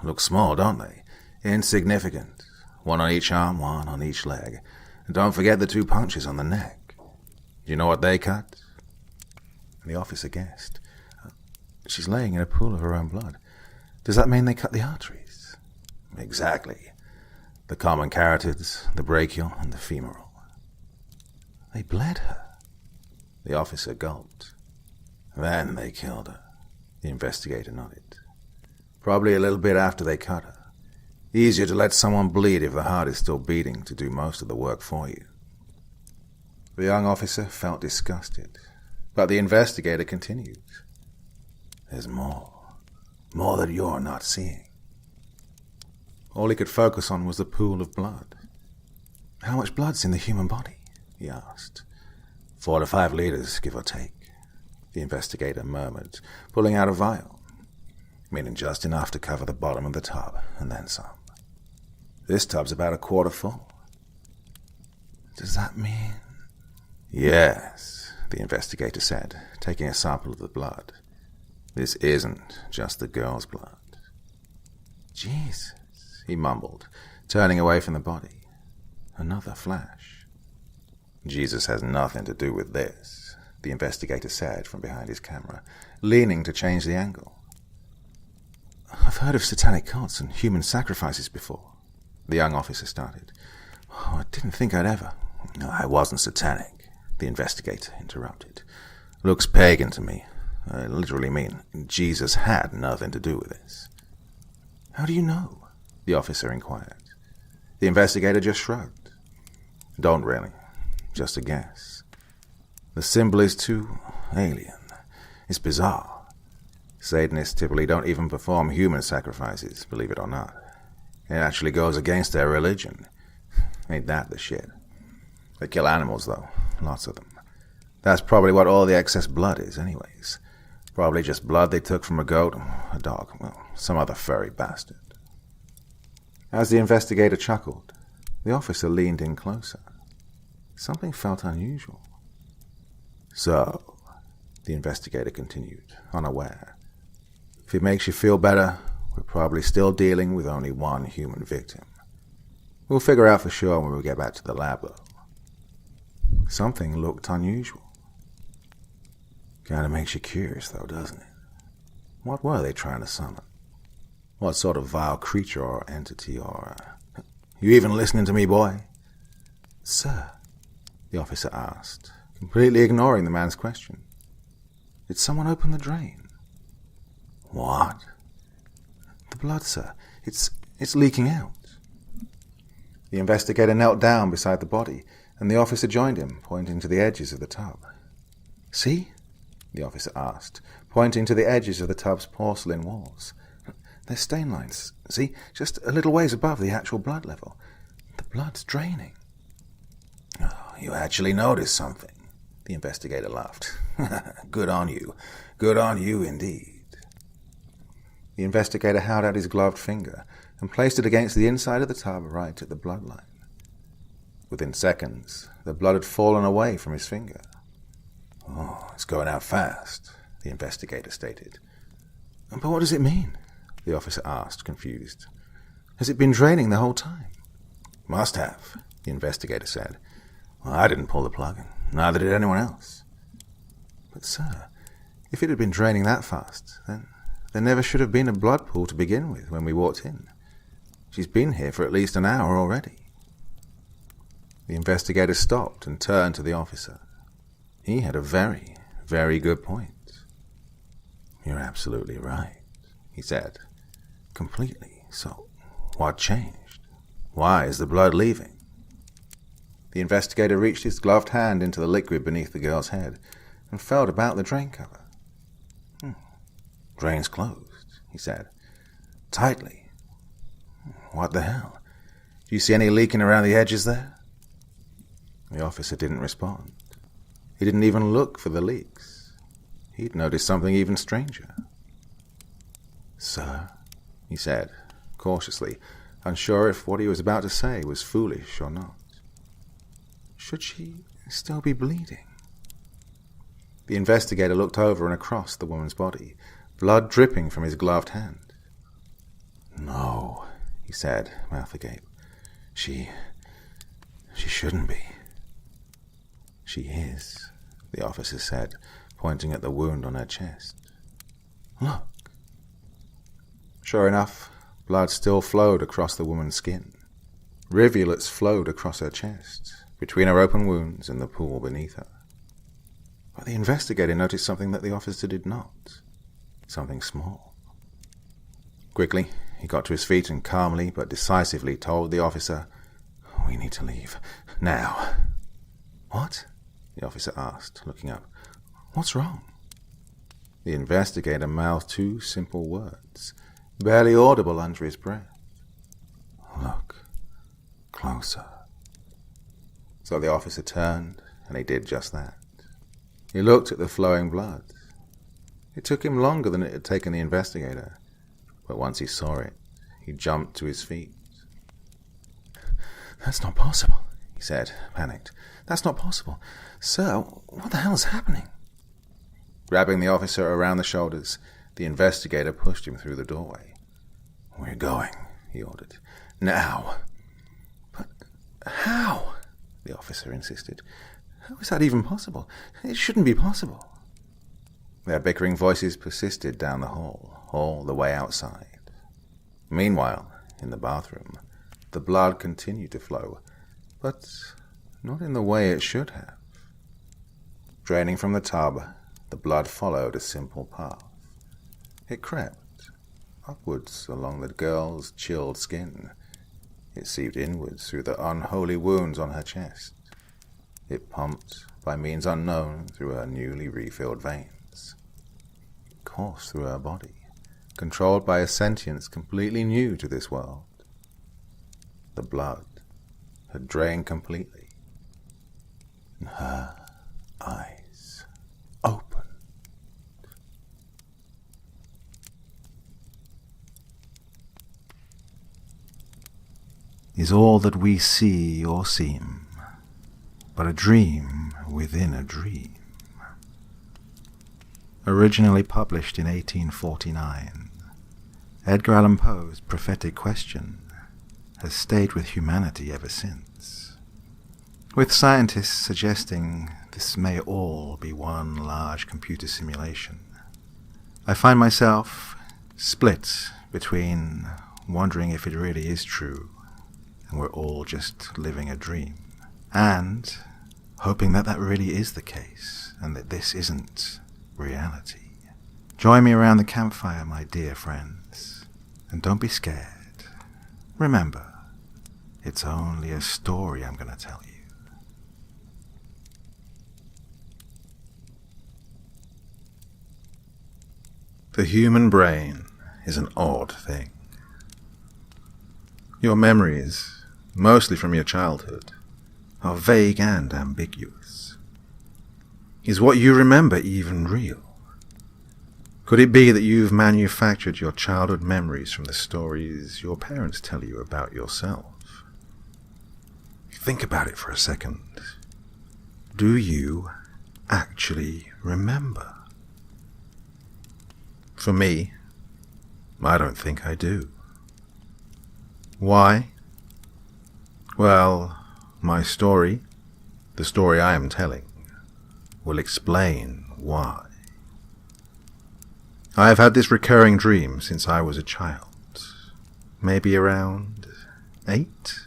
Look small, don't they? Insignificant. 1 on each arm, 1 on each leg. And don't forget the 2 punctures on the neck. Do you know what they cut?" The officer guessed. "She's laying in a pool of her own blood. Does that mean they cut the arteries?" "Exactly. The common carotids, the brachial, and the femoral." "They bled her." The officer gulped. "Then they killed her," the investigator nodded. "Probably a little bit after they cut her. Easier to let someone bleed if the heart is still beating to do most of the work for you." The young officer felt disgusted, but the investigator continued. "There's more that you're not seeing." All he could focus on was the pool of blood. "How much blood's in the human body?" he asked. 4 to 5 liters, give or take," the investigator murmured, pulling out a vial, meaning just enough to cover the bottom of the tub, and then some. "This tub's about a quarter full." "Does that mean—" "Yes," the investigator said, taking a sample of the blood. "This isn't just the girl's blood." "Jesus," he mumbled, turning away from the body. Another flash. "Jesus has nothing to do with this," the investigator said from behind his camera, leaning to change the angle. "I've heard of satanic cults and human sacrifices before," the young officer started. "I didn't think I'd ever—" "I wasn't satanic," the investigator interrupted. "Looks pagan to me. I literally mean Jesus had nothing to do with this." "How do you know?" the officer inquired. The investigator just shrugged. "Don't really. Just a guess. The symbol is too alien. It's bizarre. Satanists typically don't even perform human sacrifices, believe it or not. It actually goes against their religion. Ain't that the shit? They kill animals, though. Lots of them. That's probably what all the excess blood is, anyways. Probably just blood they took from a goat, a dog, well, some other furry bastard." As the investigator chuckled, the officer leaned in closer. Something felt unusual. "So," the investigator continued, unaware, "if it makes you feel better, we're probably still dealing with only 1 human victim. We'll figure out for sure when we get back to the lab, though." Something looked unusual. Kinda makes you curious, though, doesn't it? What were they trying to summon? What sort of vile creature or entity or... "You even listening to me, boy?" "Sir," the officer asked, completely ignoring the man's question. "Did someone open the drain?" "What?" "The blood, sir. It's leaking out." The investigator knelt down beside the body, and the officer joined him, pointing to the edges of the tub. "See?" the officer asked, pointing to the edges of the tub's porcelain walls. "There's stain lines. See? Just a little ways above the actual blood level. The blood's draining." "Oh, you actually noticed something," the investigator laughed. Good on you. Good on you indeed." The investigator held out his gloved finger and placed it against the inside of the tub right at the bloodline. Within seconds, the blood had fallen away from his finger. "Oh, it's going out fast," the investigator stated. "But what does it mean?" the officer asked, confused. "Has it been draining the whole time?" "Must have," the investigator said. "Well, I didn't pull the plug, and neither did anyone else." "But, sir, if it had been draining that fast, then there never should have been a blood pool to begin with when we walked in. She's been here for at least an hour already." The investigator stopped and turned to the officer. He had a very, very good point. "You're absolutely right," he said. "Completely. So, what changed? Why is the blood leaving?" The investigator reached his gloved hand into the liquid beneath the girl's head and felt about the drain cover. Drain's closed. he said. Tightly. What the hell? Do you see any leaking around the edges there? The officer didn't respond. He didn't even look for the leaks. He'd noticed something even stranger. Sir, he said, cautiously, unsure if what he was about to say was foolish or not. Should she still be bleeding? The investigator looked over and across the woman's body, blood dripping from his gloved hand. No, he said, mouth agape. She shouldn't be. She is, the officer said, pointing at the wound on her chest. Look. Sure enough, blood still flowed across the woman's skin. Rivulets flowed across her chest, between her open wounds and the pool beneath her. But the investigator noticed something that the officer did not. Something small. Quickly, he got to his feet and calmly but decisively told the officer, "We need to leave. Now." "What?" the officer asked, looking up. "What's wrong?" The investigator mouthed two simple words, barely audible under his breath. "Look closer." So the officer turned, and he did just that. He looked at the flowing blood. It took him longer than it had taken the investigator, but once he saw it, he jumped to his feet. "That's not possible," he said, panicked. "That's not possible. Sir, what the hell is happening?" Grabbing the officer around the shoulders, the investigator pushed him through the doorway. "We're going," he ordered. "Now." "But how?" the officer insisted. "How is that even possible? It shouldn't be possible." Their bickering voices persisted down the hall, all the way outside. Meanwhile, in the bathroom, the blood continued to flow, but not in the way it should have. Draining from the tub, the blood followed a simple path. It crept upwards along the girl's chilled skin. It seeped inwards through the unholy wounds on her chest. It pumped, by means unknown, through her newly refilled veins. It coursed through her body, controlled by a sentience completely new to this world. The blood had drained completely, and her eyes opened. Is all that we see or seem but a dream within a dream? Originally published in 1849, Edgar Allan Poe's prophetic question has stayed with humanity ever since, with scientists suggesting this may all be one large computer simulation. I find myself split between wondering if it really is true and we're all just living a dream, and hoping that that really is the case and that this isn't reality. Join me around the campfire, my dear friends, and don't be scared. Remember, it's only a story I'm going to tell you. The human brain is an odd thing. Your memories, mostly from your childhood, are vague and ambiguous. Is what you remember even real? Could it be that you've manufactured your childhood memories from the stories your parents tell you about yourself? Think about it for a second. Do you actually remember? For me, I don't think I do. Why? Well, my story, the story I am telling, will explain why. I have had this recurring dream since I was a child, maybe around 8.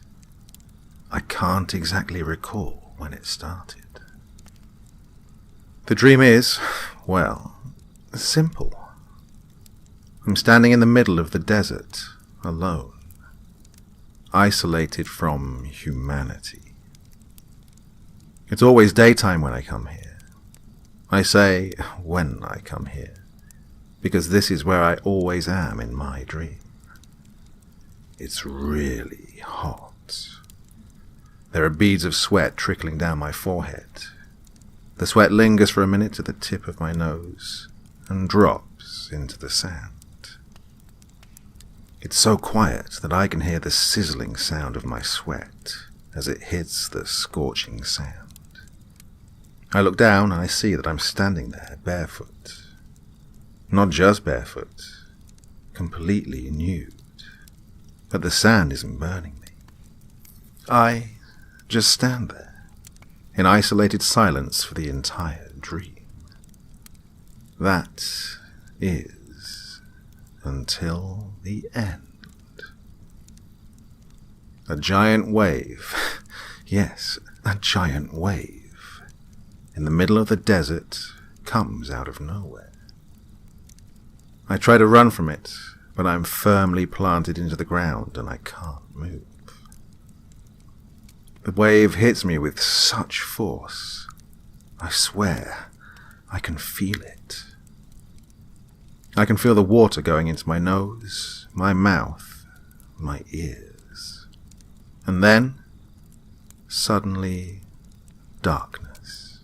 I can't exactly recall when it started. The dream is, well, simple. I'm standing in the middle of the desert, alone, isolated from humanity. It's always daytime when I come here. I say when I come here, because this is where I always am in my dream. It's really hot. There are beads of sweat trickling down my forehead. The sweat lingers for a minute to the tip of my nose and drops into the sand. It's so quiet that I can hear the sizzling sound of my sweat as it hits the scorching sand. I look down and I see that I'm standing there barefoot. Not just barefoot, completely nude. But the sand isn't burning me. I just stand there, in isolated silence for the entire dream. That is until the end. A giant wave, yes, a giant wave, in the middle of the desert comes out of nowhere. I try to run from it, but I'm firmly planted into the ground and I can't move. The wave hits me with such force. I swear, I can feel it. I can feel the water going into my nose, my mouth, my ears. And then, suddenly, darkness.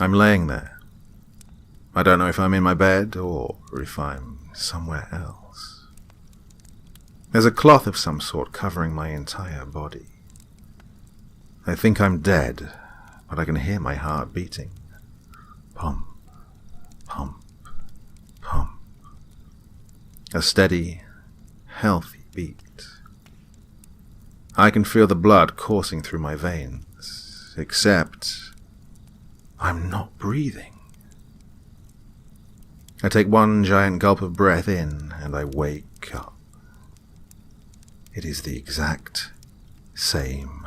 I'm laying there. I don't know if I'm in my bed or if I'm somewhere else. There's a cloth of some sort covering my entire body. I think I'm dead, but I can hear my heart beating. Pump, pump, pump. A steady, healthy beat. I can feel the blood coursing through my veins, except I'm not breathing. I take one giant gulp of breath in, and I wake up. It is the exact same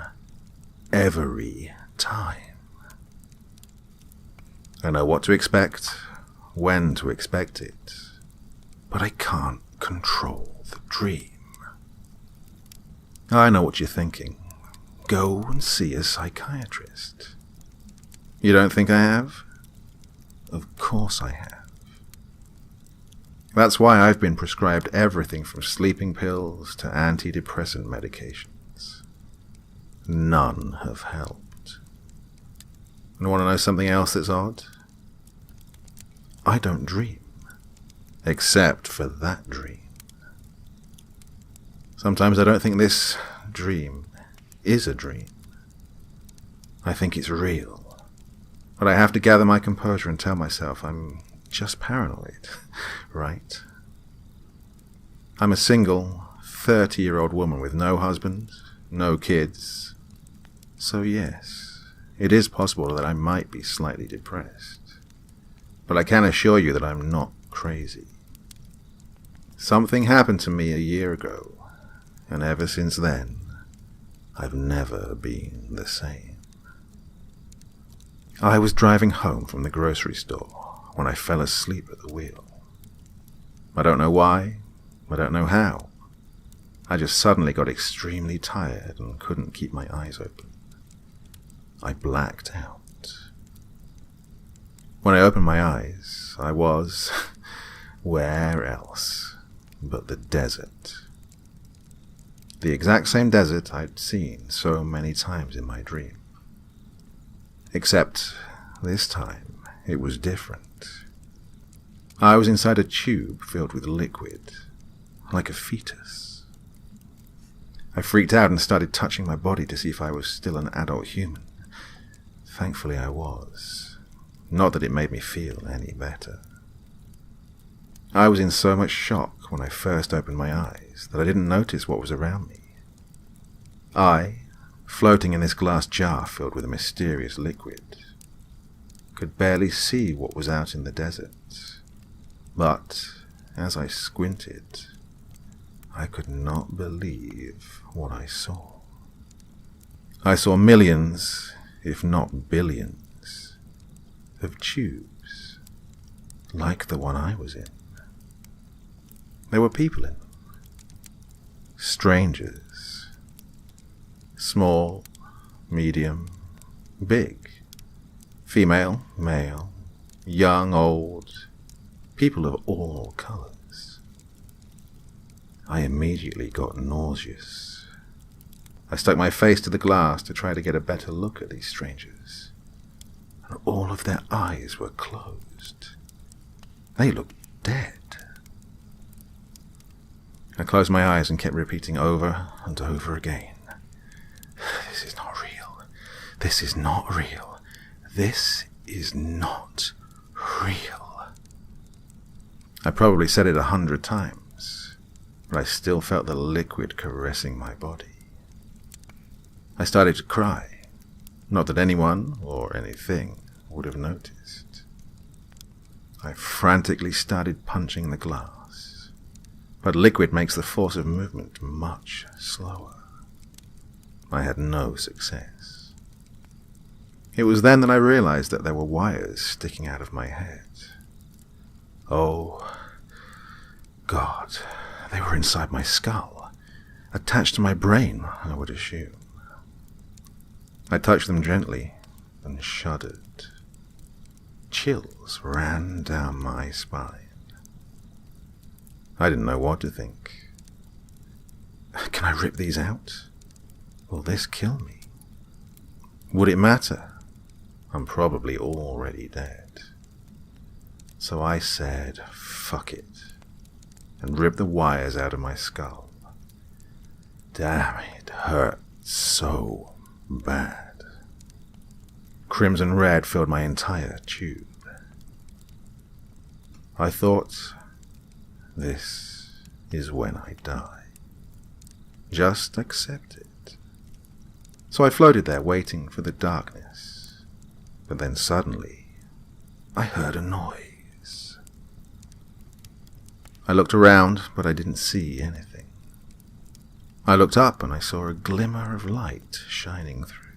every time. I know what to expect, when to expect it, but I can't control the dream. I know what you're thinking. Go and see a psychiatrist. You don't think I have? Of course I have. That's why I've been prescribed everything from sleeping pills to antidepressant medications. None have helped. And want to know something else that's odd? I don't dream, except for that dream. Sometimes I don't think this dream is a dream. I think it's real. But I have to gather my composure and tell myself I'm just paranoid, right? I'm a single, 30-year-old woman with no husband, no kids. So yes, it is possible that I might be slightly depressed. But I can assure you that I'm not crazy. Something happened to me a year ago, and ever since then, I've never been the same. I was driving home from the grocery store when I fell asleep at the wheel. I don't know why, I don't know how. I just suddenly got extremely tired and couldn't keep my eyes open. I blacked out. When I opened my eyes, I was, where else but the desert. The exact same desert I'd seen so many times in my dream. Except this time it was different. I was inside a tube filled with liquid, like a fetus. I freaked out and started touching my body to see if I was still an adult human. Thankfully I was. Not that it made me feel any better. I was in so much shock when I first opened my eyes that I didn't notice what was around me. I, floating in this glass jar filled with a mysterious liquid, could barely see what was out in the desert. But as I squinted, I could not believe what I saw. I saw millions, if not billions, of tubes, like the one I was in. There were people in them. Strangers. Small, medium, big. Female, male, young, old, people of all colours. I immediately got nauseous. I stuck my face to the glass to try to get a better look at these strangers, and all of their eyes were closed. They looked dead. I closed my eyes and kept repeating over and over again, "This is not real. This is not real. This is not real." I probably said it 100 times, but I still felt the liquid caressing my body. I started to cry, not that anyone or anything would have noticed. I frantically started punching the glass, but liquid makes the force of movement much slower. I had no success. It was then that I realized that there were wires sticking out of my head. Oh, God, they were inside my skull, attached to my brain, I would assume. I touched them gently and shuddered. Chills ran down my spine. I didn't know what to think. Can I rip these out? Will this kill me? Would it matter? I'm probably already dead. So I said, fuck it, and ripped the wires out of my skull. Damn, it hurt so bad. Crimson red filled my entire tube. I thought, this is when I die. Just accept it. So I floated there waiting for the darkness. But then suddenly, I heard a noise. I looked around, but I didn't see anything. I looked up and I saw a glimmer of light shining through.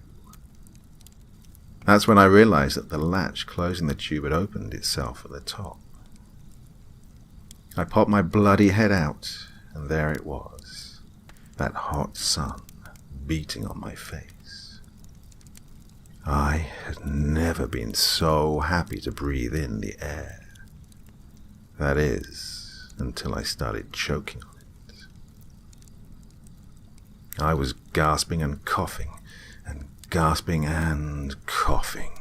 That's when I realized that the latch closing the tube had opened itself at the top. I popped my bloody head out, and there it was, that hot sun beating on my face. I had never been so happy to breathe in the air. That is, until I started choking on it. I was gasping and coughing, and gasping and coughing.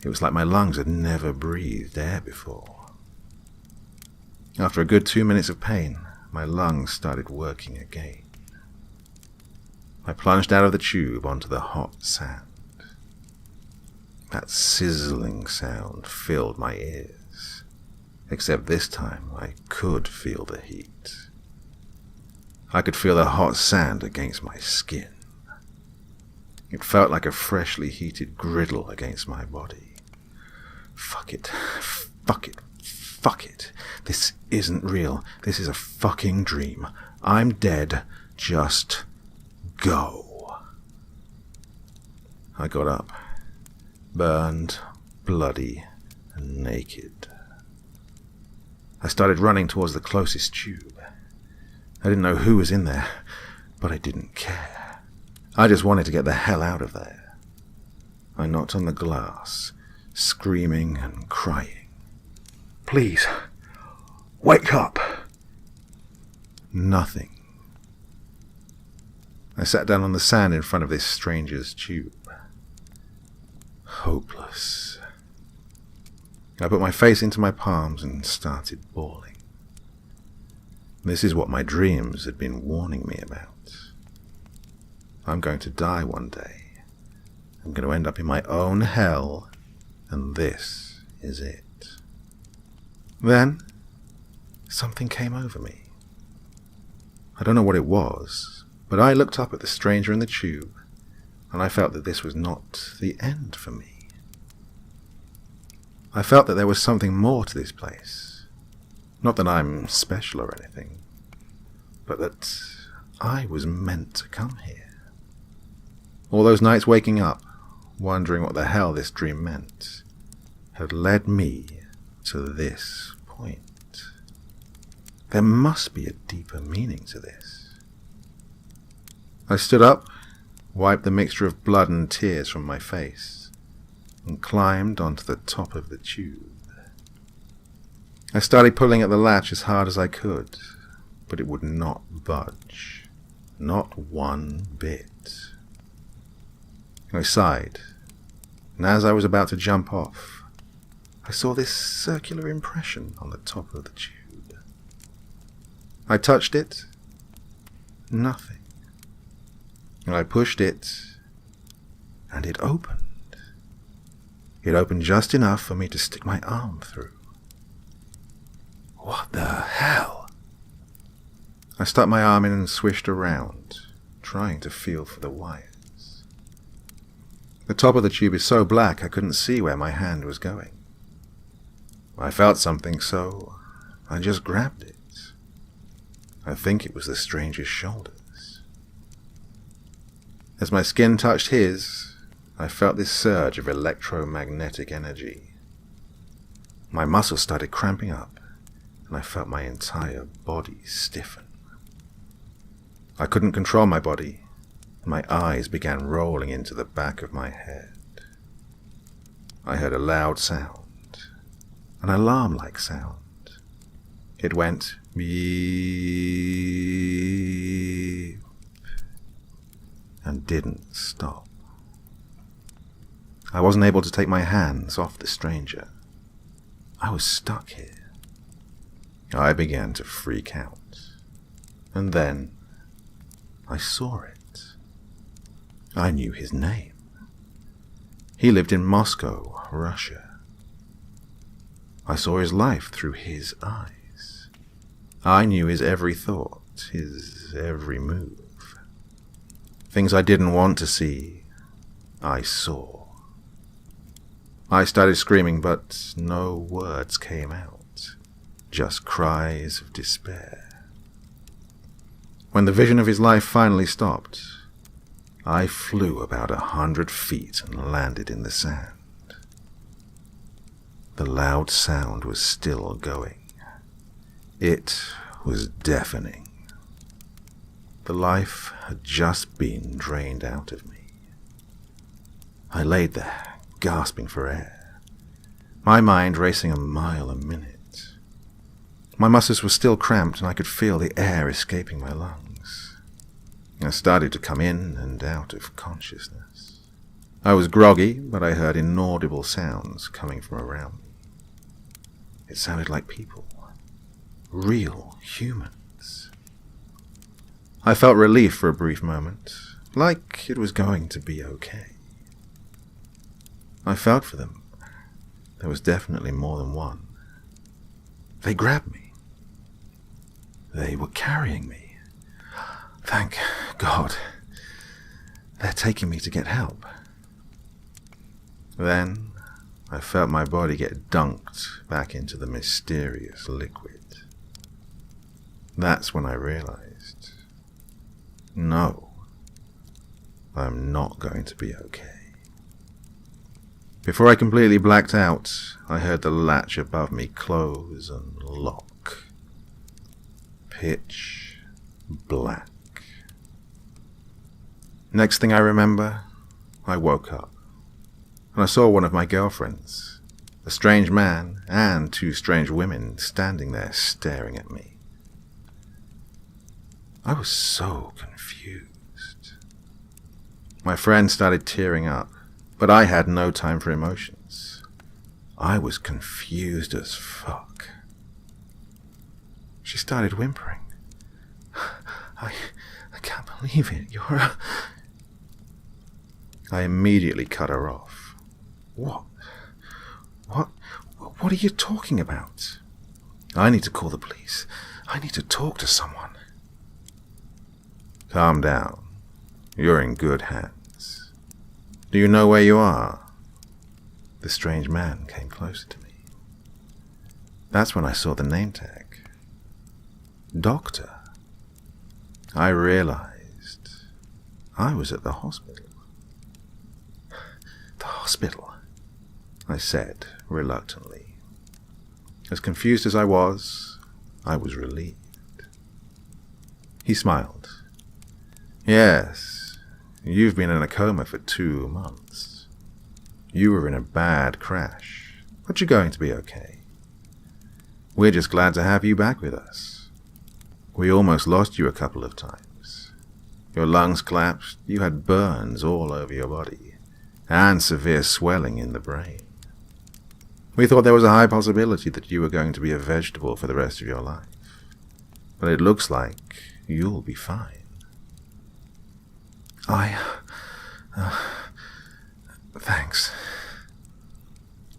It was like my lungs had never breathed air before. After a good 2 minutes of pain, my lungs started working again. I plunged out of the tube onto the hot sand. That sizzling sound filled my ears, except this time I could feel the heat. I could feel the hot sand against my skin. It felt like a freshly heated griddle against my body. Fuck it, fuck it, fuck it. This isn't real. This is a fucking dream. I'm dead. Just go. I got up, burned, bloody, and naked. I started running towards the closest tube. I didn't know who was in there, but I didn't care. I just wanted to get the hell out of there. I knocked on the glass, screaming and crying. Please, wake up. Nothing. I sat down on the sand in front of this stranger's tube. Hopeless. I put my face into my palms and started bawling. This is what my dreams had been warning me about. I'm going to die one day. I'm going to end up in my own hell, and this is it. Then, something came over me. I don't know what it was, but I looked up at the stranger in the tube, and I felt that this was not the end for me. I felt that there was something more to this place. Not that I'm special or anything, but that I was meant to come here. All those nights waking up, wondering what the hell this dream meant, had led me to this point. There must be a deeper meaning to this. I stood up, wiped the mixture of blood and tears from my face, and climbed onto the top of the tube. I started pulling at the latch as hard as I could, but it would not budge. Not one bit. I sighed, and as I was about to jump off, I saw this circular impression on the top of the tube. I touched it. Nothing. And I pushed it, and it opened. It opened just enough for me to stick my arm through. What the hell? I stuck my arm in and swished around, trying to feel for the wires. The top of the tube is so black I couldn't see where my hand was going. I felt something, so I just grabbed it. I think it was the stranger's shoulders. As my skin touched his, I felt this surge of electromagnetic energy. My muscles started cramping up, and I felt my entire body stiffen. I couldn't control my body, and my eyes began rolling into the back of my head. I heard a loud sound, an alarm-like sound. It went beep and didn't stop. I wasn't able to take my hands off the stranger. I was stuck here. I began to freak out, and then I saw it. I knew his name. He lived in Moscow, Russia. I saw his life through his eyes. I knew his every thought, his every move. Things I didn't want to see, I saw. I started screaming, but no words came out, just cries of despair. When the vision of his life finally stopped, I flew about 100 feet and landed in the sand. The loud sound was still going. It was deafening. The life had just been drained out of me. I laid there, gasping for air, my mind racing a mile a minute. My muscles were still cramped, and I could feel the air escaping my lungs. I started to come in and out of consciousness. I was groggy, but I heard inaudible sounds coming from around me. It sounded like people, real humans. I felt relief for a brief moment, like it was going to be okay. I felt for them. There was definitely more than one. They grabbed me. They were carrying me. Thank God. They're taking me to get help. Then I felt my body get dunked back into the mysterious liquid. That's when I realized, no, I'm not going to be okay. Before I completely blacked out, I heard the latch above me close and lock. Pitch black. Next thing I remember, I woke up, and I saw one of my girlfriends, a strange man and two strange women standing there staring at me. I was so confused. My friend started tearing up, but I had no time for emotions. I was confused as fuck. She started whimpering. I can't believe it. You're I immediately cut her off. What are you talking about? I need to call the police. I need to talk to someone. Calm down. You're in good hands. Do you know where you are? The strange man came closer to me. That's when I saw the name tag. Doctor. I realized I was at the hospital. The hospital, I said reluctantly. As confused as I was relieved. He smiled. Yes, you've been in a coma for 2 months. You were in a bad crash, but you're going to be okay. We're just glad to have you back with us. We almost lost you a couple of times. Your lungs collapsed, you had burns all over your body, and severe swelling in the brain. We thought there was a high possibility that you were going to be a vegetable for the rest of your life. But it looks like you'll be fine. Thanks.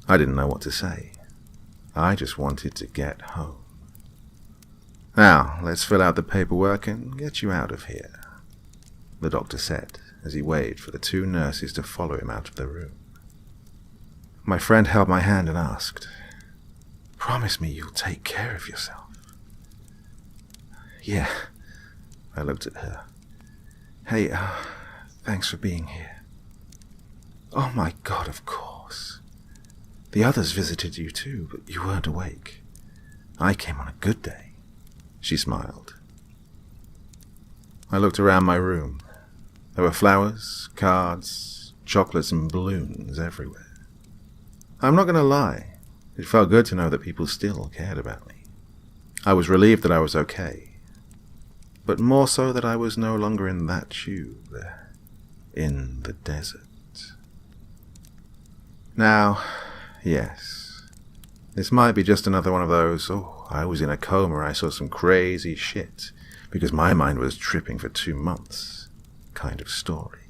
I didn't know what to say. I just wanted to get home. Now, let's fill out the paperwork and get you out of here, the doctor said as he waved for the two nurses to follow him out of the room. My friend held my hand and asked, "Promise me you'll take care of yourself." Yeah. I looked at her. Hey, thanks for being here. Oh my God, of course. The others visited you too, but you weren't awake. I came on a good day. She smiled. I looked around my room. There were flowers, cards, chocolates and balloons everywhere. I'm not going to lie. It felt good to know that people still cared about me. I was relieved that I was okay, but more so that I was no longer in that tube, in the desert. Now, yes, this might be just another one of those, I was in a coma, I saw some crazy shit, because my mind was tripping for 2 months kind of story.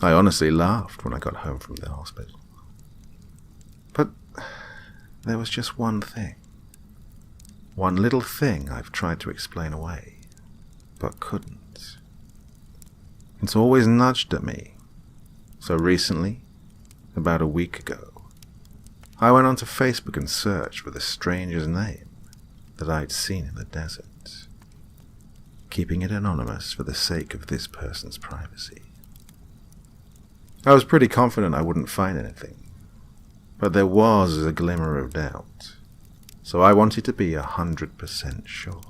I honestly laughed when I got home from the hospital. But there was just one thing. One little thing I've tried to explain away, but couldn't. It's always nudged at me. So recently, about a week ago, I went onto Facebook and searched for the stranger's name that I'd seen in the desert, keeping it anonymous for the sake of this person's privacy. I was pretty confident I wouldn't find anything, but there was a glimmer of doubt, so I wanted to be 100% sure.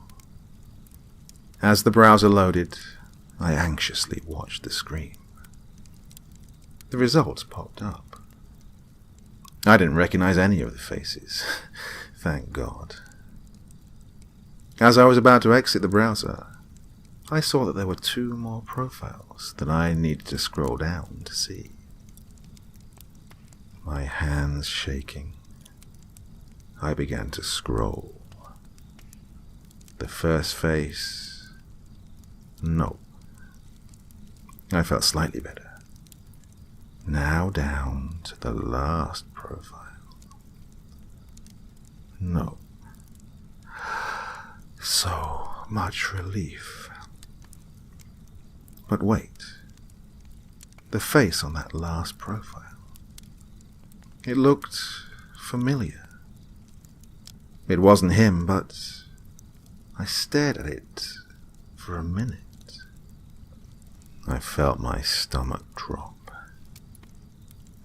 As the browser loaded, I anxiously watched the screen. The results popped up. I didn't recognize any of the faces, thank God. As I was about to exit the browser, I saw that there were 2 more profiles that I needed to scroll down to see. My hands shaking, I began to scroll. The first face, no. I felt slightly better. Now down to the last profile. No. So much relief. But wait. The face on that last profile. It looked familiar. It wasn't him, but I stared at it for a minute. I felt my stomach drop.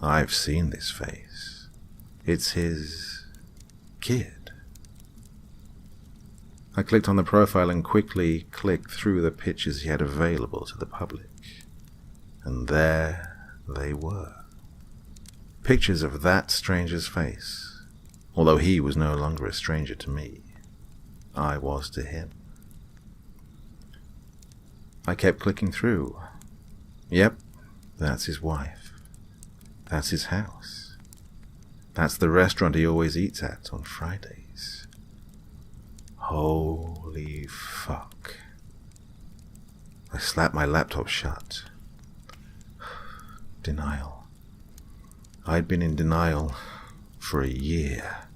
I've seen this face. It's his kid. I clicked on the profile and quickly clicked through the pictures he had available to the public. And there they were. Pictures of that stranger's face. Although he was no longer a stranger to me, I was to him. I kept clicking through. Yep, that's his wife. That's his house. That's the restaurant he always eats at on Fridays. Holy fuck. I slapped my laptop shut. Denial. I'd been in denial for a year.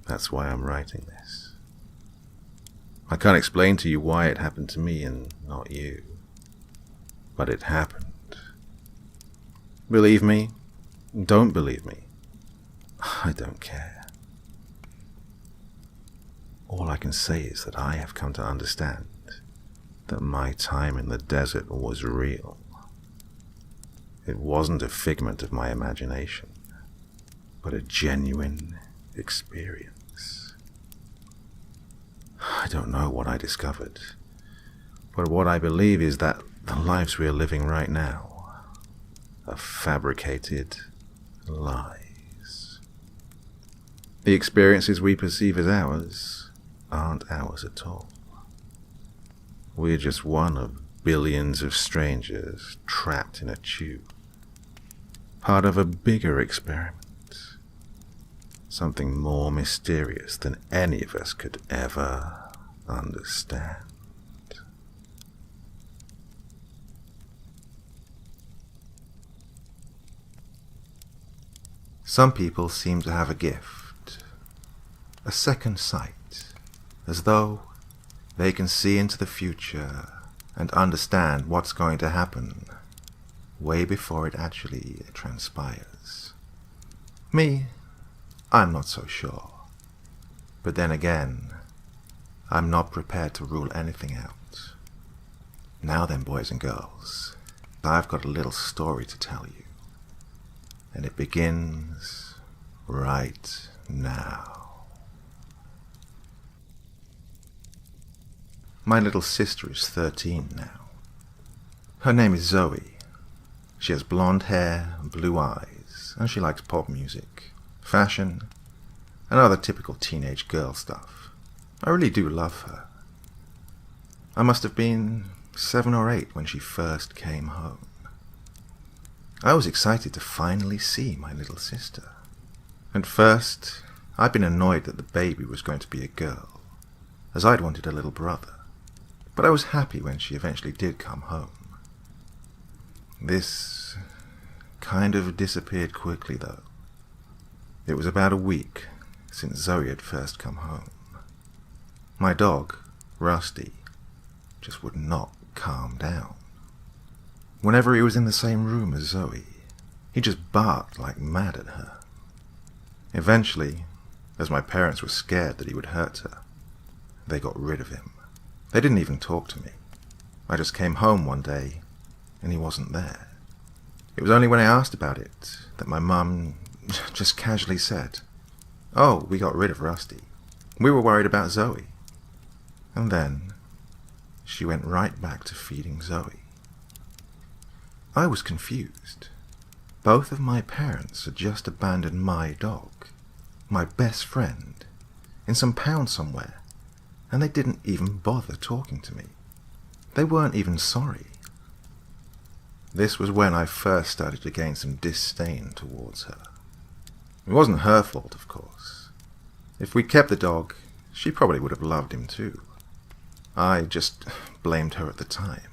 That's why I'm writing this. I can't explain to you why it happened to me and not you. But it happened. Believe me, don't believe me. I don't care. All I can say is that I have come to understand that my time in the desert was real. It wasn't a figment of my imagination, but a genuine experience. I don't know what I discovered, but what I believe is that the lives we are living right now are fabricated lies. The experiences we perceive as ours aren't ours at all. We're just one of billions of strangers trapped in a tube, part of a bigger experiment, something more mysterious than any of us could ever understand. Some people seem to have a gift, a second sight, as though they can see into the future and understand what's going to happen way before it actually transpires. Me, I'm not so sure. But then again, I'm not prepared to rule anything out. Now then, boys and girls, I've got a little story to tell you. And it begins right now. My little sister is 13 now. Her name is Zoe. She has blonde hair and blue eyes, and she likes pop music, fashion, and other typical teenage girl stuff. I really do love her. I must have been 7 or 8 when she first came home. I was excited to finally see my little sister. At first, I'd been annoyed that the baby was going to be a girl, as I'd wanted a little brother. But I was happy when she eventually did come home. This kind of disappeared quickly, though. It was about a week since Zoe had first come home. My dog, Rusty, just would not calm down. Whenever he was in the same room as Zoe, he just barked like mad at her. Eventually, as my parents were scared that he would hurt her, they got rid of him. They didn't even talk to me. I just came home one day, and he wasn't there. It was only when I asked about it that my mum just casually said, "Oh, we got rid of Rusty. We were worried about Zoe." And then she went right back to feeding Zoe. I was confused. Both of my parents had just abandoned my dog, my best friend, in some pound somewhere, and they didn't even bother talking to me. They weren't even sorry. This was when I first started to gain some disdain towards her. It wasn't her fault, of course. If we'd kept the dog, she probably would have loved him too. I just blamed her at the time.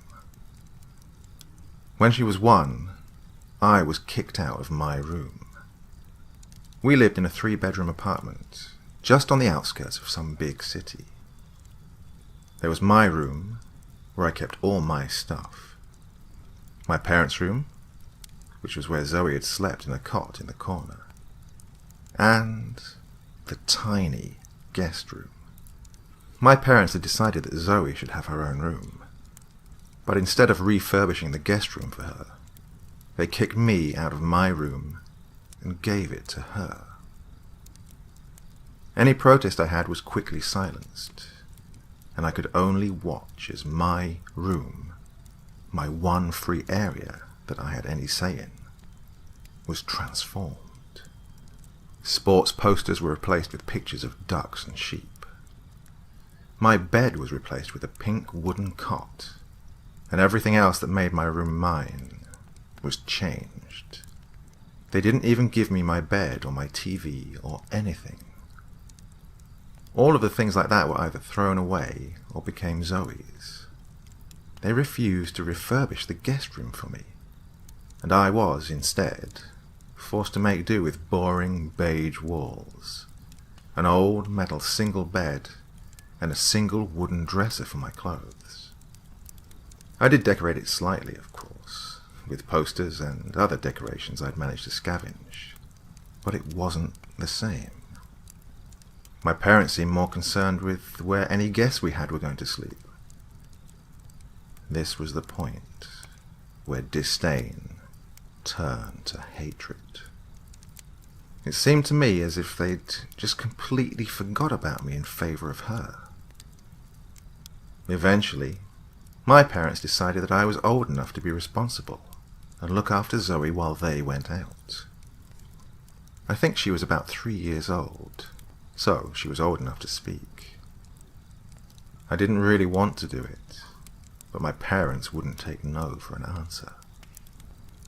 When she was 1, I was kicked out of my room. We lived in a 3-bedroom apartment, just on the outskirts of some big city. There was my room, where I kept all my stuff. My parents' room, which was where Zoe had slept in a cot in the corner. And the tiny guest room. My parents had decided that Zoe should have her own room. But instead of refurbishing the guest room for her, they kicked me out of my room and gave it to her. Any protest I had was quickly silenced, and I could only watch as my room, my one free area that I had any say in, was transformed. Sports posters were replaced with pictures of ducks and sheep. My bed was replaced with a pink wooden cot, and everything else that made my room mine was changed. They didn't even give me my bed or my TV or anything. All of the things like that were either thrown away or became Zoe's. They refused to refurbish the guest room for me, and I was, instead, forced to make do with boring beige walls, an old metal single bed, and a single wooden dresser for my clothes. I did decorate it slightly, of course, with posters and other decorations I'd managed to scavenge, but it wasn't the same. My parents seemed more concerned with where any guests we had were going to sleep. This was the point where disdain turned to hatred. It seemed to me as if they'd just completely forgot about me in favor of her. Eventually, my parents decided that I was old enough to be responsible and look after Zoe while they went out. I think she was about 3 years old, so she was old enough to speak. I didn't really want to do it, but my parents wouldn't take no for an answer.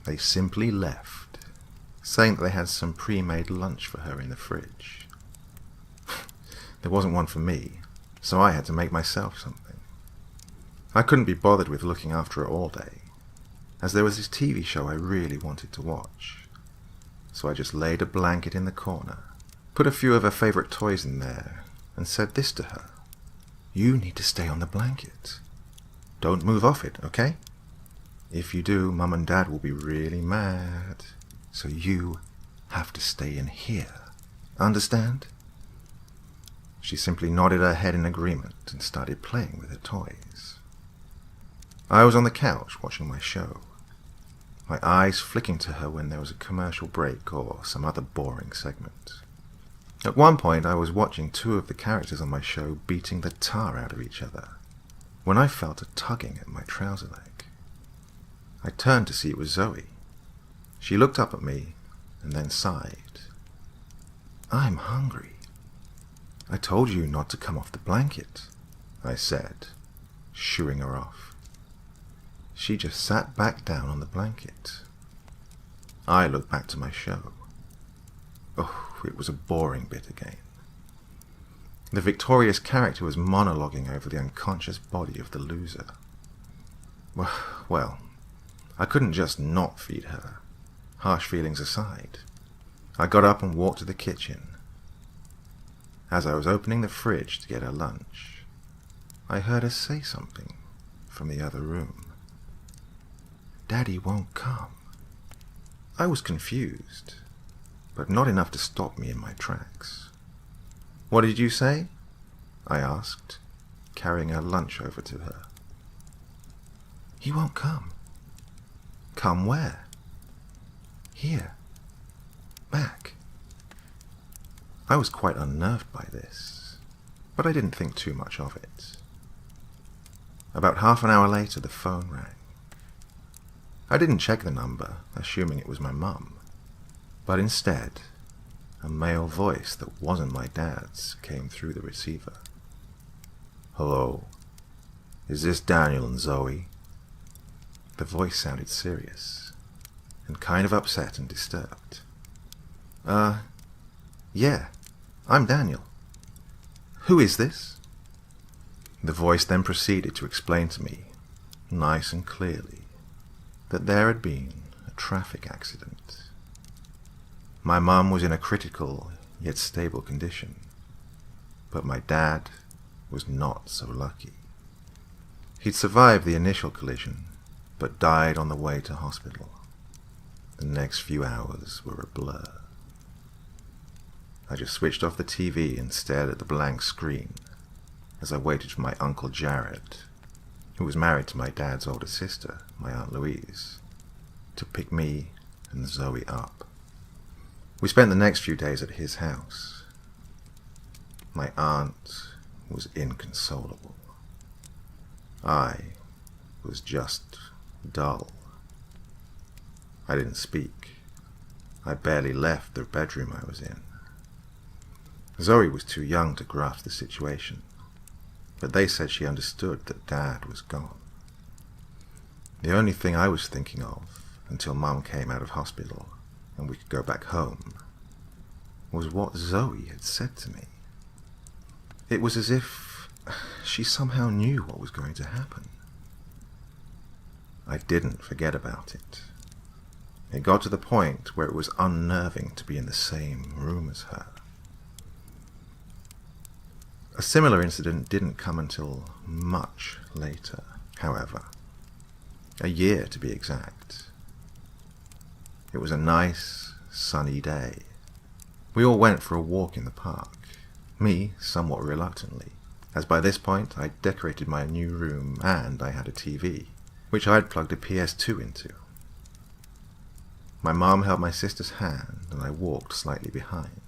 They simply left, saying that they had some pre-made lunch for her in the fridge. There wasn't one for me, so I had to make myself something. I couldn't be bothered with looking after her all day, as there was this TV show I really wanted to watch. So I just laid a blanket in the corner, put a few of her favourite toys in there, and said this to her: "You need to stay on the blanket. Don't move off it, okay? If you do, Mum and Dad will be really mad. So you have to stay in here. Understand?" She simply nodded her head in agreement and started playing with her toys. I was on the couch watching my show, my eyes flicking to her when there was a commercial break or some other boring segment. At one point, I was watching two of the characters on my show beating the tar out of each other, when I felt a tugging at my trouser leg. I turned to see it was Zoe. She looked up at me and then sighed. "I'm hungry." "I told you not to come off the blanket," I said, shooing her off. She just sat back down on the blanket. I looked back to my show. Oh, it was a boring bit again. The victorious character was monologuing over the unconscious body of the loser. Well, I couldn't just not feed her. Harsh feelings aside, I got up and walked to the kitchen. As I was opening the fridge to get her lunch, I heard her say something from the other room. "Daddy won't come." I was confused, but not enough to stop me in my tracks. "What did you say?" I asked, carrying her lunch over to her. "He won't come." "Come where?" "Here. Back." I was quite unnerved by this, but I didn't think too much of it. About half an hour later, the phone rang. I didn't check the number, assuming it was my mum, but instead, a male voice that wasn't my dad's came through the receiver. "Hello, is this Daniel and Zoe?" The voice sounded serious, and kind of upset and disturbed. Yeah, I'm Daniel. Who is this?" The voice then proceeded to explain to me, nice and clearly, that there had been a traffic accident. My mum was in a critical yet stable condition, but my dad was not so lucky. He'd survived the initial collision, but died on the way to hospital. The next few hours were a blur. I just switched off the TV and stared at the blank screen as I waited for my Uncle Jared, who was married to my dad's older sister, my Aunt Louise, to pick me and Zoe up. We spent the next few days at his house. My aunt was inconsolable. I was just dull. I didn't speak. I barely left the bedroom I was in. Zoe was too young to grasp the situation, but they said she understood that Dad was gone. The only thing I was thinking of, until Mum came out of hospital and we could go back home, was what Zoe had said to me. It was as if she somehow knew what was going to happen. I didn't forget about it. It got to the point where it was unnerving to be in the same room as her. A similar incident didn't come until much later, however. A year to be exact. It was a nice, sunny day. We all went for a walk in the park, me somewhat reluctantly, as by this point I'd decorated my new room and I had a TV, which I'd plugged a PS2 into. My mom held my sister's hand and I walked slightly behind,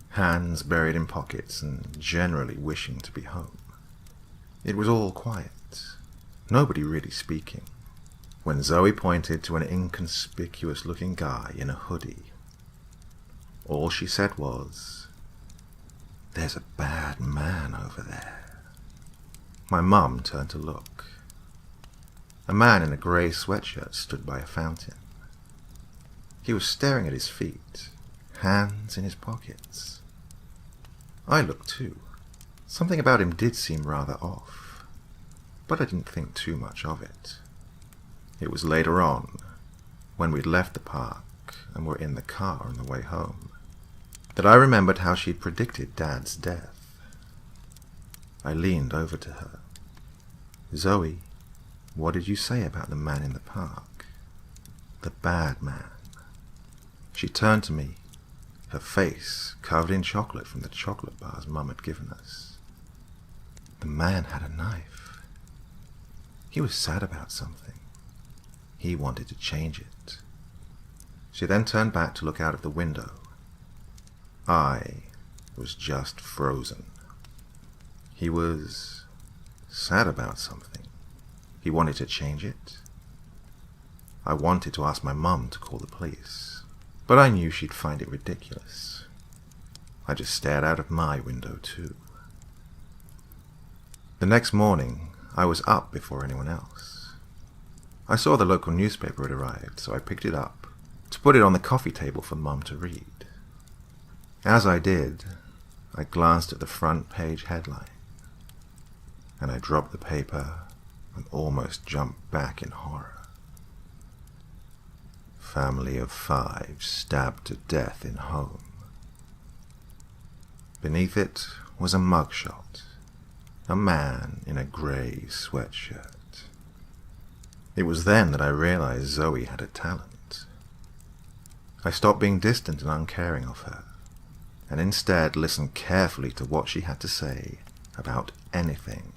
hands buried in pockets and generally wishing to be home. It was all quiet, nobody really speaking, when Zoe pointed to an inconspicuous-looking guy in a hoodie. All she said was, "There's a bad man over there." My mum turned to look. A man in a grey sweatshirt stood by a fountain. He was staring at his feet, hands in his pockets. I looked too. Something about him did seem rather off, but I didn't think too much of it. It was later on, when we'd left the park and were in the car on the way home, that I remembered how she'd predicted Dad's death. I leaned over to her. "Zoe, what did you say about the man in the park? The bad man." She turned to me, her face covered in chocolate from the chocolate bars Mum had given us. "The man had a knife. He was sad about something. He wanted to change it." She then turned back to look out of the window. I was just frozen. He was sad about something. He wanted to change it. I wanted to ask my mum to call the police, but I knew she'd find it ridiculous. I just stared out of my window too. The next morning, I was up before anyone else. I saw the local newspaper had arrived, so I picked it up to put it on the coffee table for Mum to read. As I did, I glanced at the front page headline, and I dropped the paper and almost jumped back in horror. "Family of 5 stabbed to death in home." Beneath it was a mugshot, a man in a grey sweatshirt. It was then that I realized Zoe had a talent. I stopped being distant and uncaring of her, and instead listened carefully to what she had to say about anything,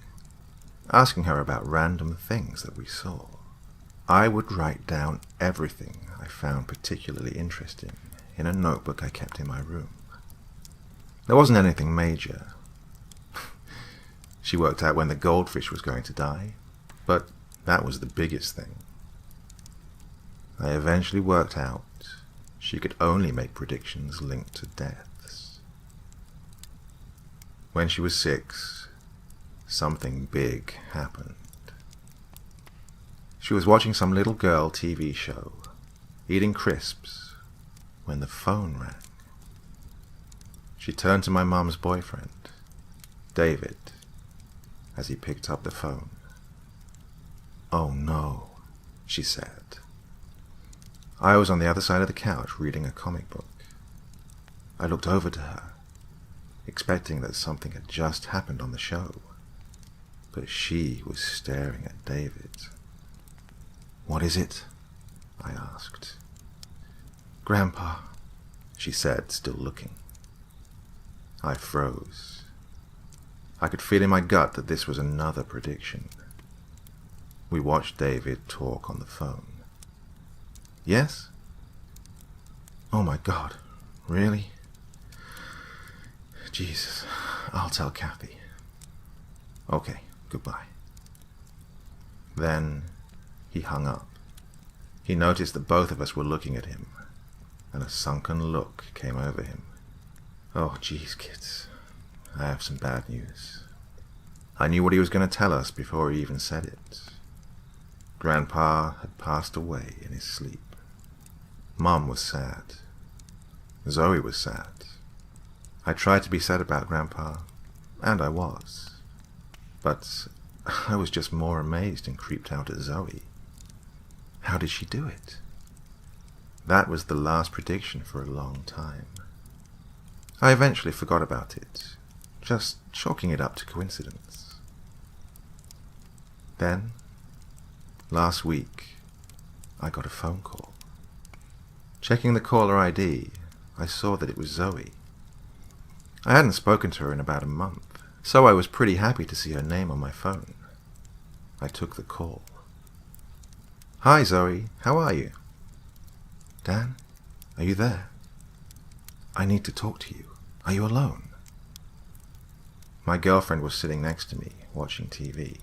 asking her about random things that we saw. I would write down everything I found particularly interesting in a notebook I kept in my room. There wasn't anything major. She worked out when the goldfish was going to die, but that was the biggest thing. I eventually worked out she could only make predictions linked to deaths. When she was 6, something big happened. She was watching some little girl TV show, eating crisps, when the phone rang. She turned to my mum's boyfriend, David, as he picked up the phone. "Oh no," she said. I was on the other side of the couch reading a comic book. I looked over to her, expecting that something had just happened on the show, but she was staring at David. "What is it?" I asked. "Grandpa," she said, still looking. I froze. I could feel in my gut that this was another prediction. We watched David talk on the phone. "Yes? Oh my God, really? Jesus, I'll tell Kathy. Okay, goodbye." Then he hung up. He noticed that both of us were looking at him, and a sunken look came over him. "Oh, geez, kids, I have some bad news." I knew what he was going to tell us before he even said it. Grandpa had passed away in his sleep. Mum was sad. Zoe was sad. I tried to be sad about Grandpa, and I was. But I was just more amazed and creeped out at Zoe. How did she do it? That was the last prediction for a long time. I eventually forgot about it, just chalking it up to coincidence. Then, last week, I got a phone call. Checking the caller ID, I saw that it was Zoe. I hadn't spoken to her in about a month, so I was pretty happy to see her name on my phone. I took the call. "Hi, Zoe. How are you?" "Dan, are you there? I need to talk to you. Are you alone?" My girlfriend was sitting next to me, watching TV.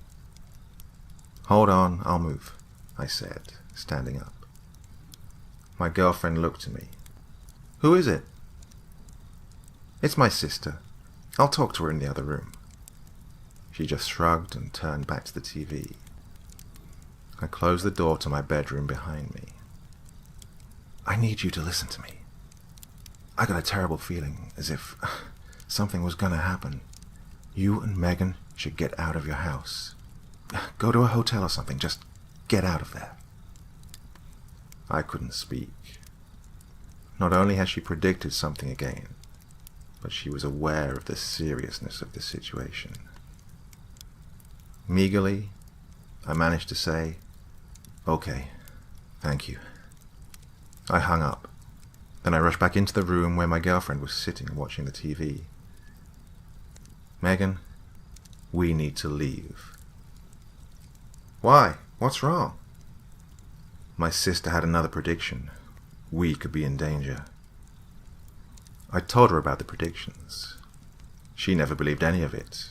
"Hold on, I'll move," I said, standing up. My girlfriend looked at me. "Who is it?" "It's my sister. I'll talk to her in the other room. She just shrugged and turned back to the TV. I closed the door to my bedroom behind me. I need you to listen to me. I got a terrible feeling, as if something was gonna happen. You and Megan should get out of your house. Go to a hotel or something, just get out of there. I couldn't speak. Not only had she predicted something again, but she was aware of the seriousness of the situation. Meagerly, I managed to say, "Okay, thank you." I hung up. Then I rushed back into the room where my girlfriend was sitting watching the TV. "Megan, we need to leave." "Why? What's wrong?" My sister had another prediction. We could be in danger. I told her about the predictions. She never believed any of it,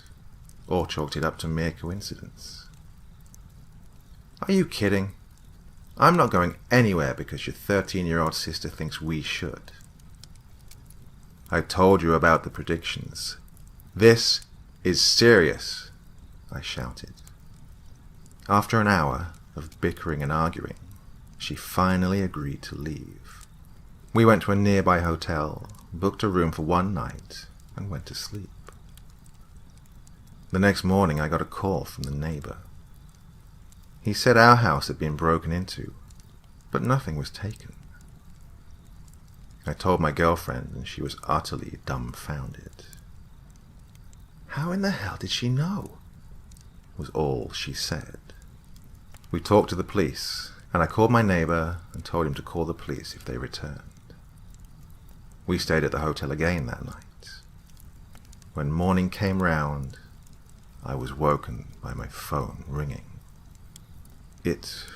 or chalked it up to mere coincidence. "Are you kidding? I'm not going anywhere because your 13-year-old sister thinks we should." "I told you about the predictions. This is serious," I shouted. After an hour of bickering and arguing, she finally agreed to leave. We went to a nearby hotel, booked a room for one night, and went to sleep. The next morning I got a call from the neighbor. He said our house had been broken into, but nothing was taken. I told my girlfriend, and she was utterly dumbfounded. "How in the hell did she know?" was all she said. We talked to the police, and I called my neighbor and told him to call the police if they returned. We stayed at the hotel again that night. When morning came round, I was woken by my phone ringing. It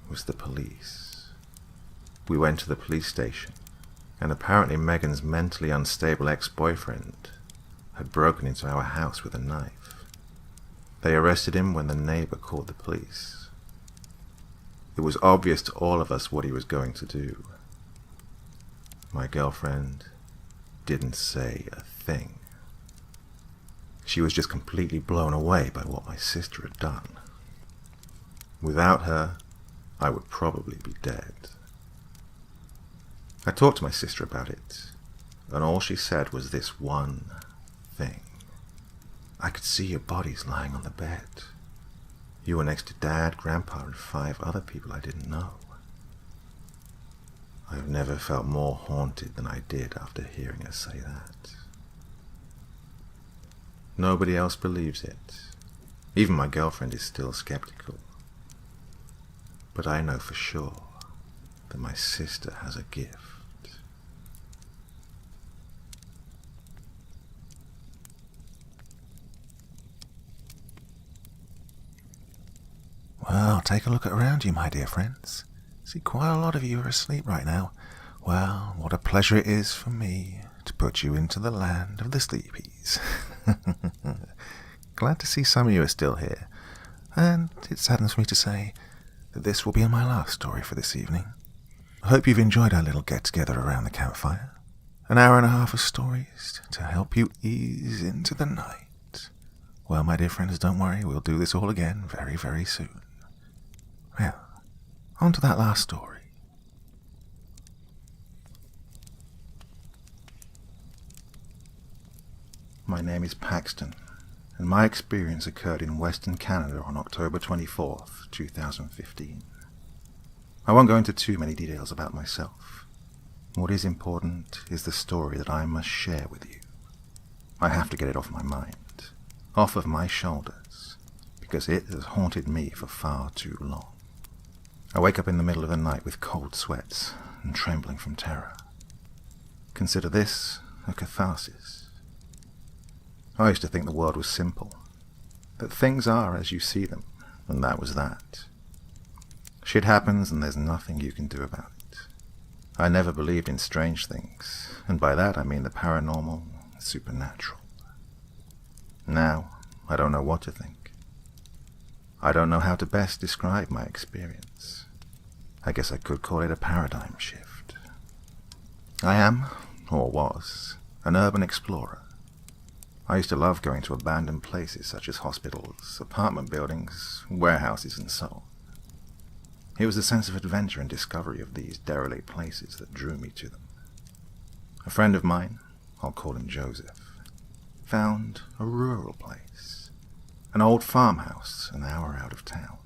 was the police. We went to the police station, and apparently Megan's mentally unstable ex-boyfriend had broken into our house with a knife. They arrested him when the neighbor called the police. It was obvious to all of us what he was going to do. My girlfriend didn't say a thing. She was just completely blown away by what my sister had done. Without her, I would probably be dead. I talked to my sister about it, and all she said was this one thing. "I could see your bodies lying on the bed. You were next to Dad, Grandpa, and 5 other people I didn't know." I've never felt more haunted than I did after hearing her say that. Nobody else believes it. Even my girlfriend is still skeptical. But I know for sure that my sister has a gift. Well, take a look around you, my dear friends. See, quite a lot of you are asleep right now. Well, what a pleasure it is for me to put you into the land of the sleepies. Glad to see some of you are still here, and it saddens me to say that this will be my last story for this evening. I hope you've enjoyed our little get-together around the campfire. An hour and a half of stories to help you ease into the night. Well, my dear friends, don't worry, we'll do this all again very, very soon. Well, on to that last story. My name is Paxton, and my experience occurred in Western Canada on October 24th, 2015. I won't go into too many details about myself. What is important is the story that I must share with you. I have to get it off my mind, off of my shoulders, because it has haunted me for far too long. I wake up in the middle of the night with cold sweats and trembling from terror. Consider this a catharsis. I used to think the world was simple, that things are as you see them, and that was that. Shit happens and there's nothing you can do about it. I never believed in strange things, and by that I mean the paranormal, supernatural. Now, I don't know what to think. I don't know how to best describe my experience. I guess I could call it a paradigm shift. I am, or was, an urban explorer. I used to love going to abandoned places such as hospitals, apartment buildings, warehouses, and so on. It was the sense of adventure and discovery of these derelict places that drew me to them. A friend of mine, I'll call him Joseph, found a rural place, an old farmhouse an hour out of town.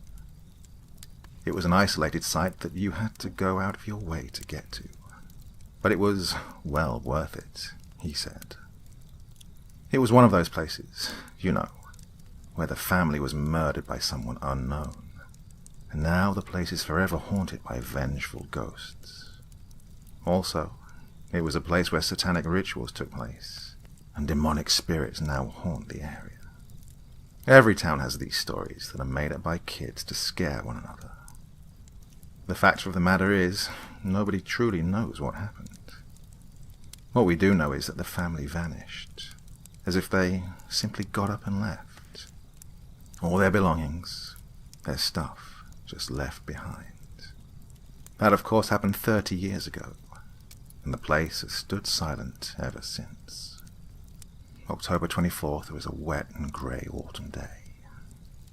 It was an isolated site that you had to go out of your way to get to, but it was well worth it, he said. It was one of those places, you know, where the family was murdered by someone unknown, and now the place is forever haunted by vengeful ghosts. Also, it was a place where satanic rituals took place, and demonic spirits now haunt the area. Every town has these stories that are made up by kids to scare one another. The fact of the matter is, nobody truly knows what happened. What we do know is that the family vanished, as if they simply got up and left. All their belongings, their stuff, just left behind. That, of course, happened 30 years ago, and the place has stood silent ever since. October 24th was a wet and grey autumn day.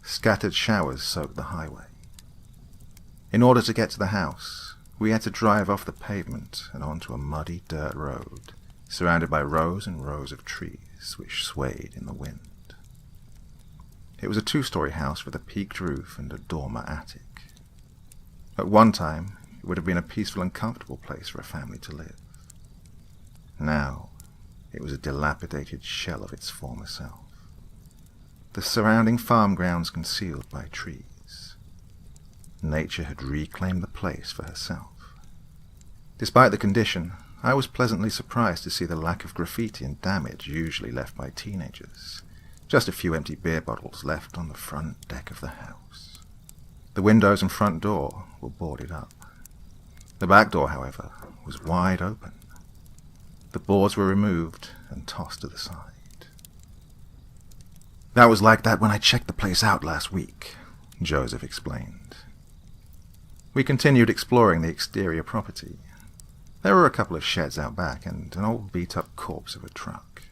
Scattered showers soaked the highway. In order to get to the house, we had to drive off the pavement and onto a muddy dirt road, surrounded by rows and rows of trees which swayed in the wind. It was a 2-story house with a peaked roof and a dormer attic. At one time, it would have been a peaceful and comfortable place for a family to live. Now, it was a dilapidated shell of its former self. The surrounding farm grounds concealed by trees. Nature had reclaimed the place for herself. Despite the condition, I was pleasantly surprised to see the lack of graffiti and damage usually left by teenagers. Just a few empty beer bottles left on the front deck of the house. The windows and front door were boarded up. The back door, however, was wide open. The boards were removed and tossed to the side. "That was like that when I checked the place out last week," Joseph explained. We continued exploring the exterior property. There were a couple of sheds out back and an old beat-up corpse of a truck.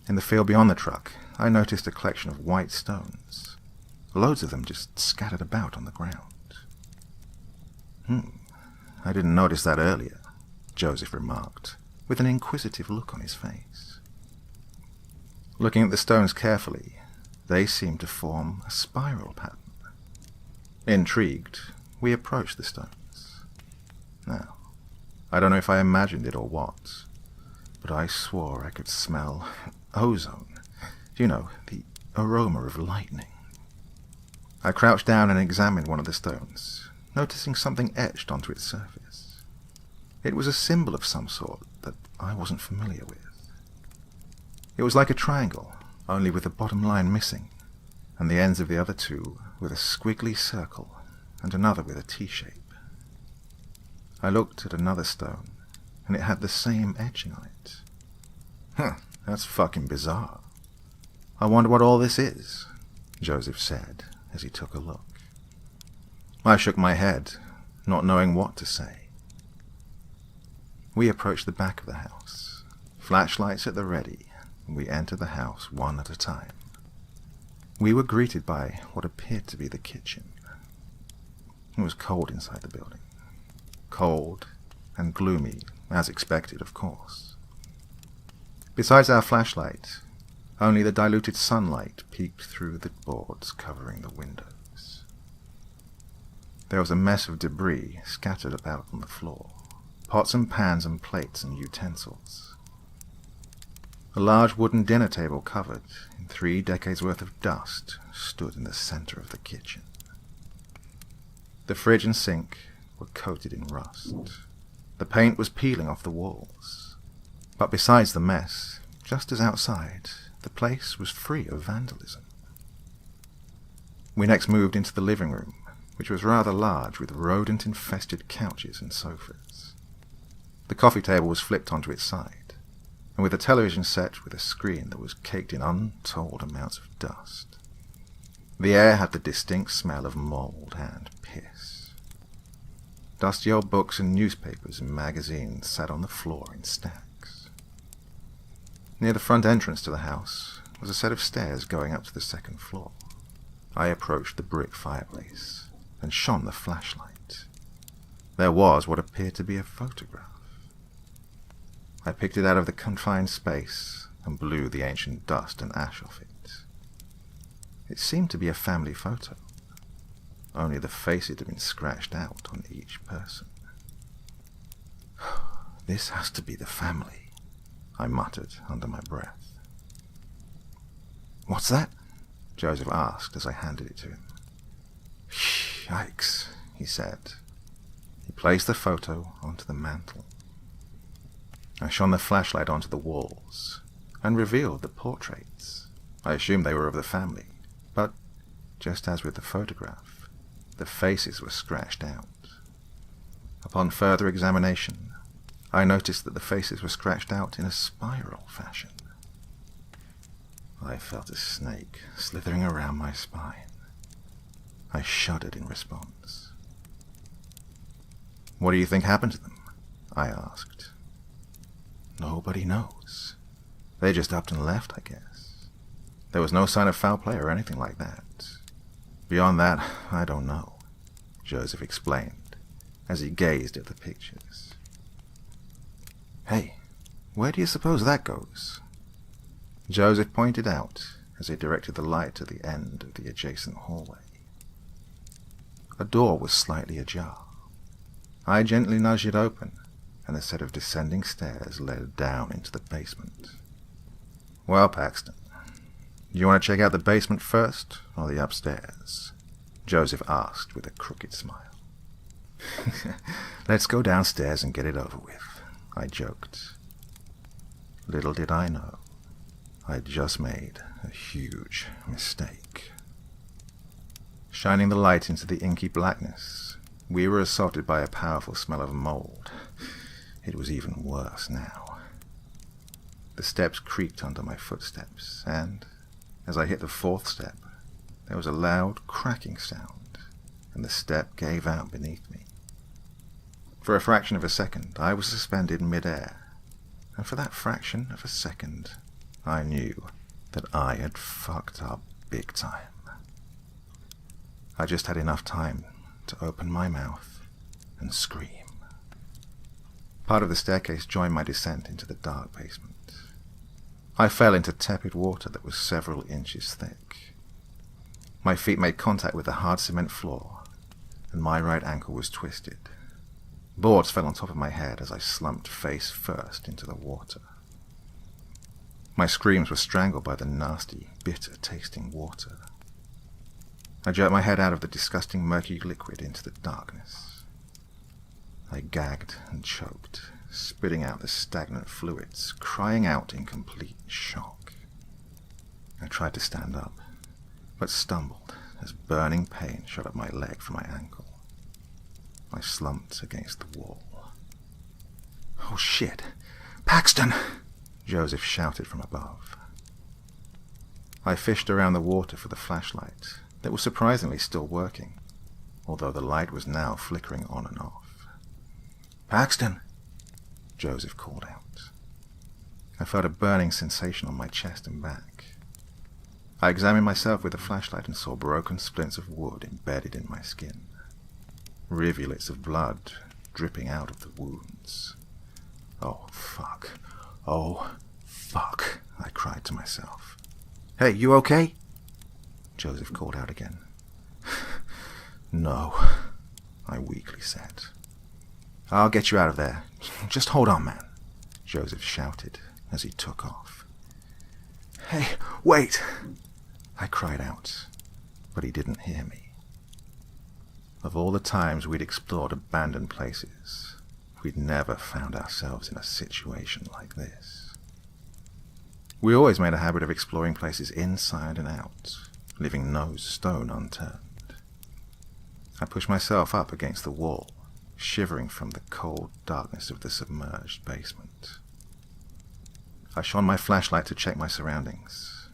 In the field beyond the truck, I noticed a collection of white stones, loads of them just scattered about on the ground. I didn't notice that earlier," Joseph remarked, with an inquisitive look on his face. Looking at the stones carefully, they seemed to form a spiral pattern. Intrigued, we approached the stones. Now, I don't know if I imagined it or what, but I swore I could smell ozone. You know, the aroma of lightning. I crouched down and examined one of the stones, noticing something etched onto its surface. It was a symbol of some sort that I wasn't familiar with. It was like a triangle, only with the bottom line missing, and the ends of the other two with a squiggly circle and another with a T-shape. I looked at another stone, and it had the same etching on it. That's fucking bizarre. I wonder what all this is, Joseph said as he took a look. I shook my head, not knowing what to say. We approached the back of the house, flashlights at the ready, and we entered the house one at a time. We were greeted by what appeared to be the kitchen. It was cold inside the building. Cold and gloomy, as expected, of course. Besides our flashlight, only the diluted sunlight peeked through the boards covering the windows. There was a mess of debris scattered about on the floor, pots and pans and plates and utensils. A large wooden dinner table covered in 3 decades worth of dust stood in the center of the kitchen. The fridge and sink were coated in rust. The paint was peeling off the walls. But besides the mess, just as outside, the place was free of vandalism. We next moved into the living room, which was rather large with rodent-infested couches and sofas. The coffee table was flipped onto its side, and with a television set with a screen that was caked in untold amounts of dust. The air had the distinct smell of mold and piss. Dusty old books and newspapers and magazines sat on the floor in stacks. Near the front entrance to the house was a set of stairs going up to the second floor. I approached the brick fireplace and shone the flashlight. There was what appeared to be a photograph. I picked it out of the confined space and blew the ancient dust and ash off it. It seemed to be a family photo, only the faces had been scratched out on each person. This has to be the family, I muttered under my breath. What's that? Joseph asked as I handed it to him. Yikes, he said. He placed the photo onto the mantel. I shone the flashlight onto the walls and revealed the portraits. I assumed they were of the family, but just as with the photograph, the faces were scratched out. Upon further examination, I noticed that the faces were scratched out in a spiral fashion. I felt a snake slithering around my spine. I shuddered in response. What do you think happened to them? I asked. Nobody knows. They just upped and left, I guess. There was no sign of foul play or anything like that. Beyond that, I don't know, Joseph explained as he gazed at the pictures. Hey, where do you suppose that goes? Joseph pointed out as he directed the light to the end of the adjacent hallway. A door was slightly ajar. I gently nudged it open, and a set of descending stairs led down into the basement. Well, Paxton, do you want to check out the basement first, or the upstairs? Joseph asked with a crooked smile. Let's go downstairs and get it over with, I joked. Little did I know, I'd just made a huge mistake. Shining the light into the inky blackness, we were assaulted by a powerful smell of mold. It was even worse now. The steps creaked under my footsteps, and as I hit the fourth step, there was a loud cracking sound, and the step gave out beneath me. For a fraction of a second, I was suspended mid-air, and for that fraction of a second, I knew that I had fucked up big time. I just had enough time to open my mouth and scream. Part of the staircase joined my descent into the dark basement. I fell into tepid water that was several inches thick. My feet made contact with the hard cement floor, and my right ankle was twisted. Boards fell on top of my head as I slumped face first into the water. My screams were strangled by the nasty, bitter-tasting water. I jerked my head out of the disgusting murky liquid into the darkness. I gagged and choked, spitting out the stagnant fluids, crying out in complete shock. I tried to stand up, but stumbled as burning pain shot up my leg from my ankle. I slumped against the wall. "Oh shit! Paxton!" Joseph shouted from above. I fished around the water for the flashlight that was surprisingly still working, although the light was now flickering on and off. "Paxton!" Joseph called out. I felt a burning sensation on my chest and back. I examined myself with the flashlight and saw broken splints of wood embedded in my skin. Rivulets of blood dripping out of the wounds. "Oh, fuck. Oh, fuck," I cried to myself. "Hey, you okay?" Joseph called out again. "No," I weakly said. "I'll get you out of there. Just hold on, man," Joseph shouted as he took off. "Hey, wait!" I cried out, but he didn't hear me. Of all the times we'd explored abandoned places, we'd never found ourselves in a situation like this. We always made a habit of exploring places inside and out, leaving no stone unturned. I pushed myself up against the wall, shivering from the cold darkness of the submerged basement. I shone my flashlight to check my surroundings.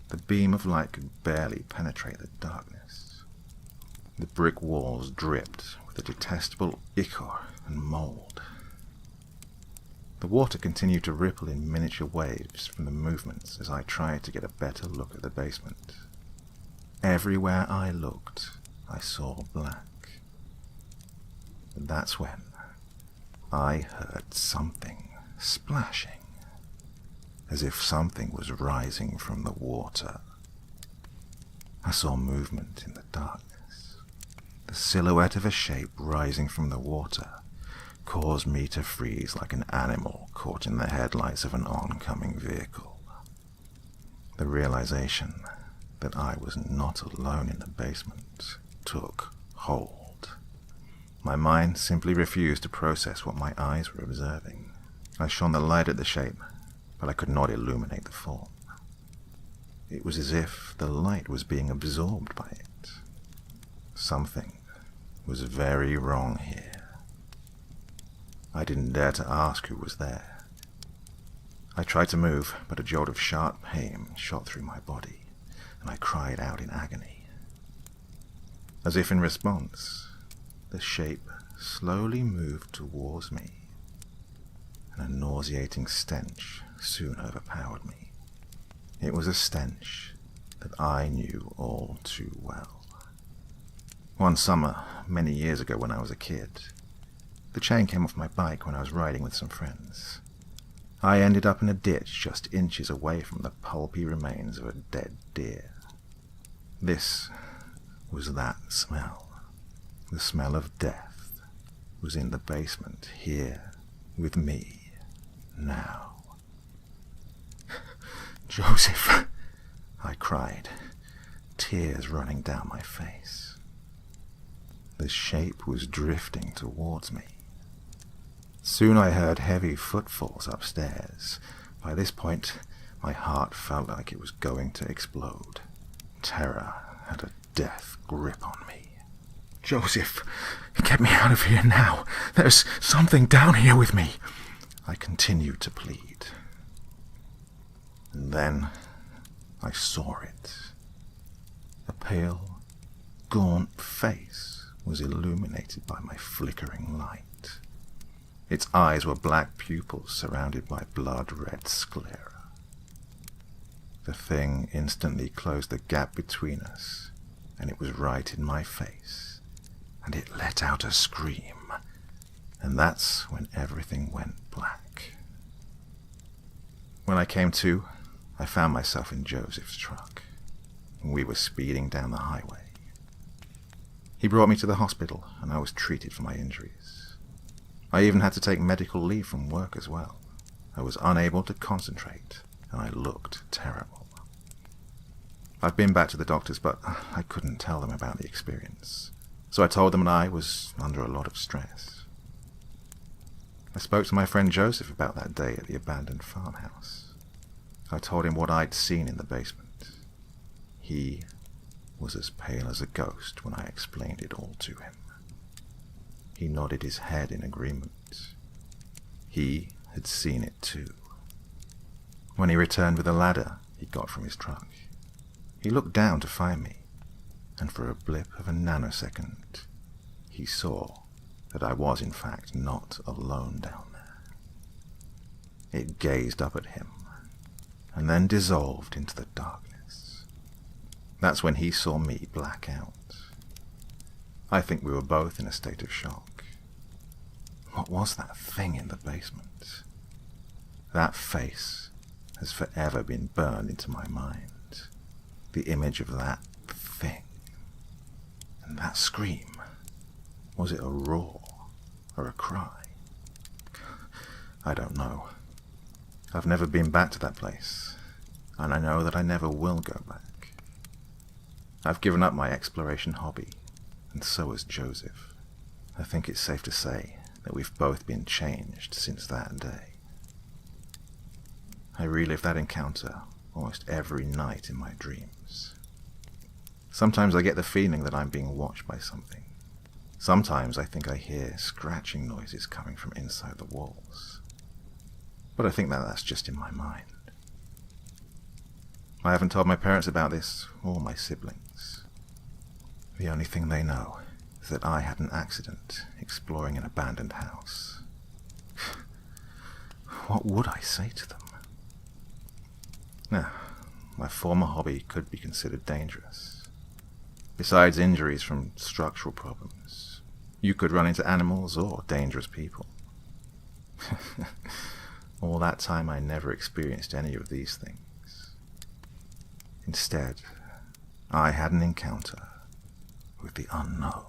The beam of light could barely penetrate the darkness. The brick walls dripped with a detestable ichor and mold. The water continued to ripple in miniature waves from the movements as I tried to get a better look at the basement. Everywhere I looked, I saw black. And that's when I heard something splashing, as if something was rising from the water. I saw movement in the darkness. The silhouette of a shape rising from the water caused me to freeze like an animal caught in the headlights of an oncoming vehicle. The realization that I was not alone in the basement took hold. My mind simply refused to process what my eyes were observing. I shone the light at the shape, but I could not illuminate the form. It was as if the light was being absorbed by it. Something was very wrong here. I didn't dare to ask who was there. I tried to move, but a jolt of sharp pain shot through my body, and I cried out in agony. As if in response, the shape slowly moved towards me, and a nauseating stench soon overpowered me. It was a stench that I knew all too well. One summer, many years ago when I was a kid, the chain came off my bike when I was riding with some friends. I ended up in a ditch just inches away from the pulpy remains of a dead deer. This was that smell. The smell of death was in the basement here with me now. "Joseph," I cried, tears running down my face. The shape was drifting towards me. Soon I heard heavy footfalls upstairs. By this point, my heart felt like it was going to explode. Terror had a death grip on me. "Joseph, get me out of here now. There's something down here with me," I continued to plead. And then I saw it. A pale, gaunt face was illuminated by my flickering light. Its eyes were black pupils surrounded by blood-red sclera. The thing instantly closed the gap between us, and it was right in my face, and it let out a scream, and that's when everything went black. When I came to, I found myself in Joseph's truck, and we were speeding down the highway. He brought me to the hospital, and I was treated for my injuries. I even had to take medical leave from work as well. I was unable to concentrate, and I looked terrible. I've been back to the doctors, but I couldn't tell them about the experience. So I told them that I was under a lot of stress. I spoke to my friend Joseph about that day at the abandoned farmhouse. I told him what I'd seen in the basement. He was as pale as a ghost when I explained it all to him. He nodded his head in agreement. He had seen it too. When he returned with a ladder he got from his truck, he looked down to find me, and for a blip of a nanosecond, he saw that I was in fact not alone down there. It gazed up at him, and then dissolved into the darkness. That's when he saw me black out. I think we were both in a state of shock. What was that thing in the basement? That face has forever been burned into my mind. The image of that thing. And that scream. Was it a roar or a cry? I don't know. I've never been back to that place, and I know that I never will go back. I've given up my exploration hobby, and so has Joseph. I think it's safe to say that we've both been changed since that day. I relive that encounter almost every night in my dreams. Sometimes I get the feeling that I'm being watched by something. Sometimes I think I hear scratching noises coming from inside the walls. But I think that that's just in my mind. I haven't told my parents about this, or my siblings. The only thing they know is that I had an accident exploring an abandoned house. what would I say to them? Now, my former hobby could be considered dangerous. Besides injuries from structural problems, you could run into animals or dangerous people. All that time I never experienced any of these things. Instead, I had an encounter with the unknown.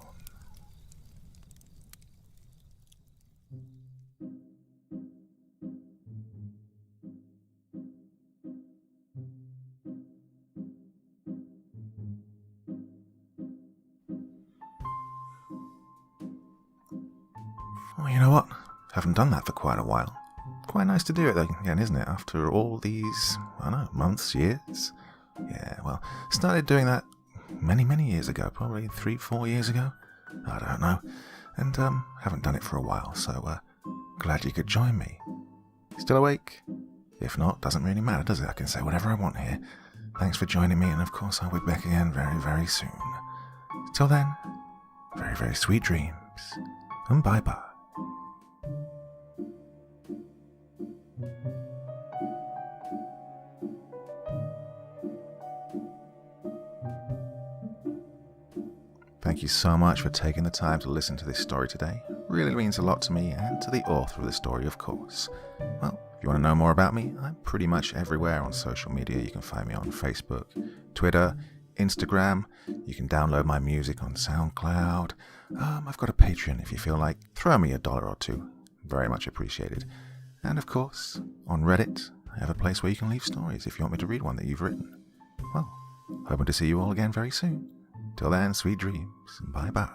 Well, you know what? Haven't done that for quite a while. Quite nice to do it again, isn't it? After all these, I don't know, months, years? Yeah, well, started doing that many years ago, probably 3-4 years ago. I don't know. And haven't done it for a while, so glad you could join me. Still awake? If not, doesn't really matter, does it? I can say whatever I want here. Thanks for joining me, and of course I'll be back again very soon. Till then, very sweet dreams, and bye-bye. Thank you so much for taking the time to listen to this story today. Really means a lot to me and to the author of the story, of course. Well, if you want to know more about me, I'm pretty much everywhere on social media. You can find me on Facebook, Twitter, Instagram. You can download my music on SoundCloud. I've got a Patreon if you feel like. Throw me $1 or $2. Very much appreciated. And of course, on Reddit, I have a place where you can leave stories if you want me to read one that you've written. Well, hoping to see you all again very soon. Till then, sweet dreams, and bye-bye.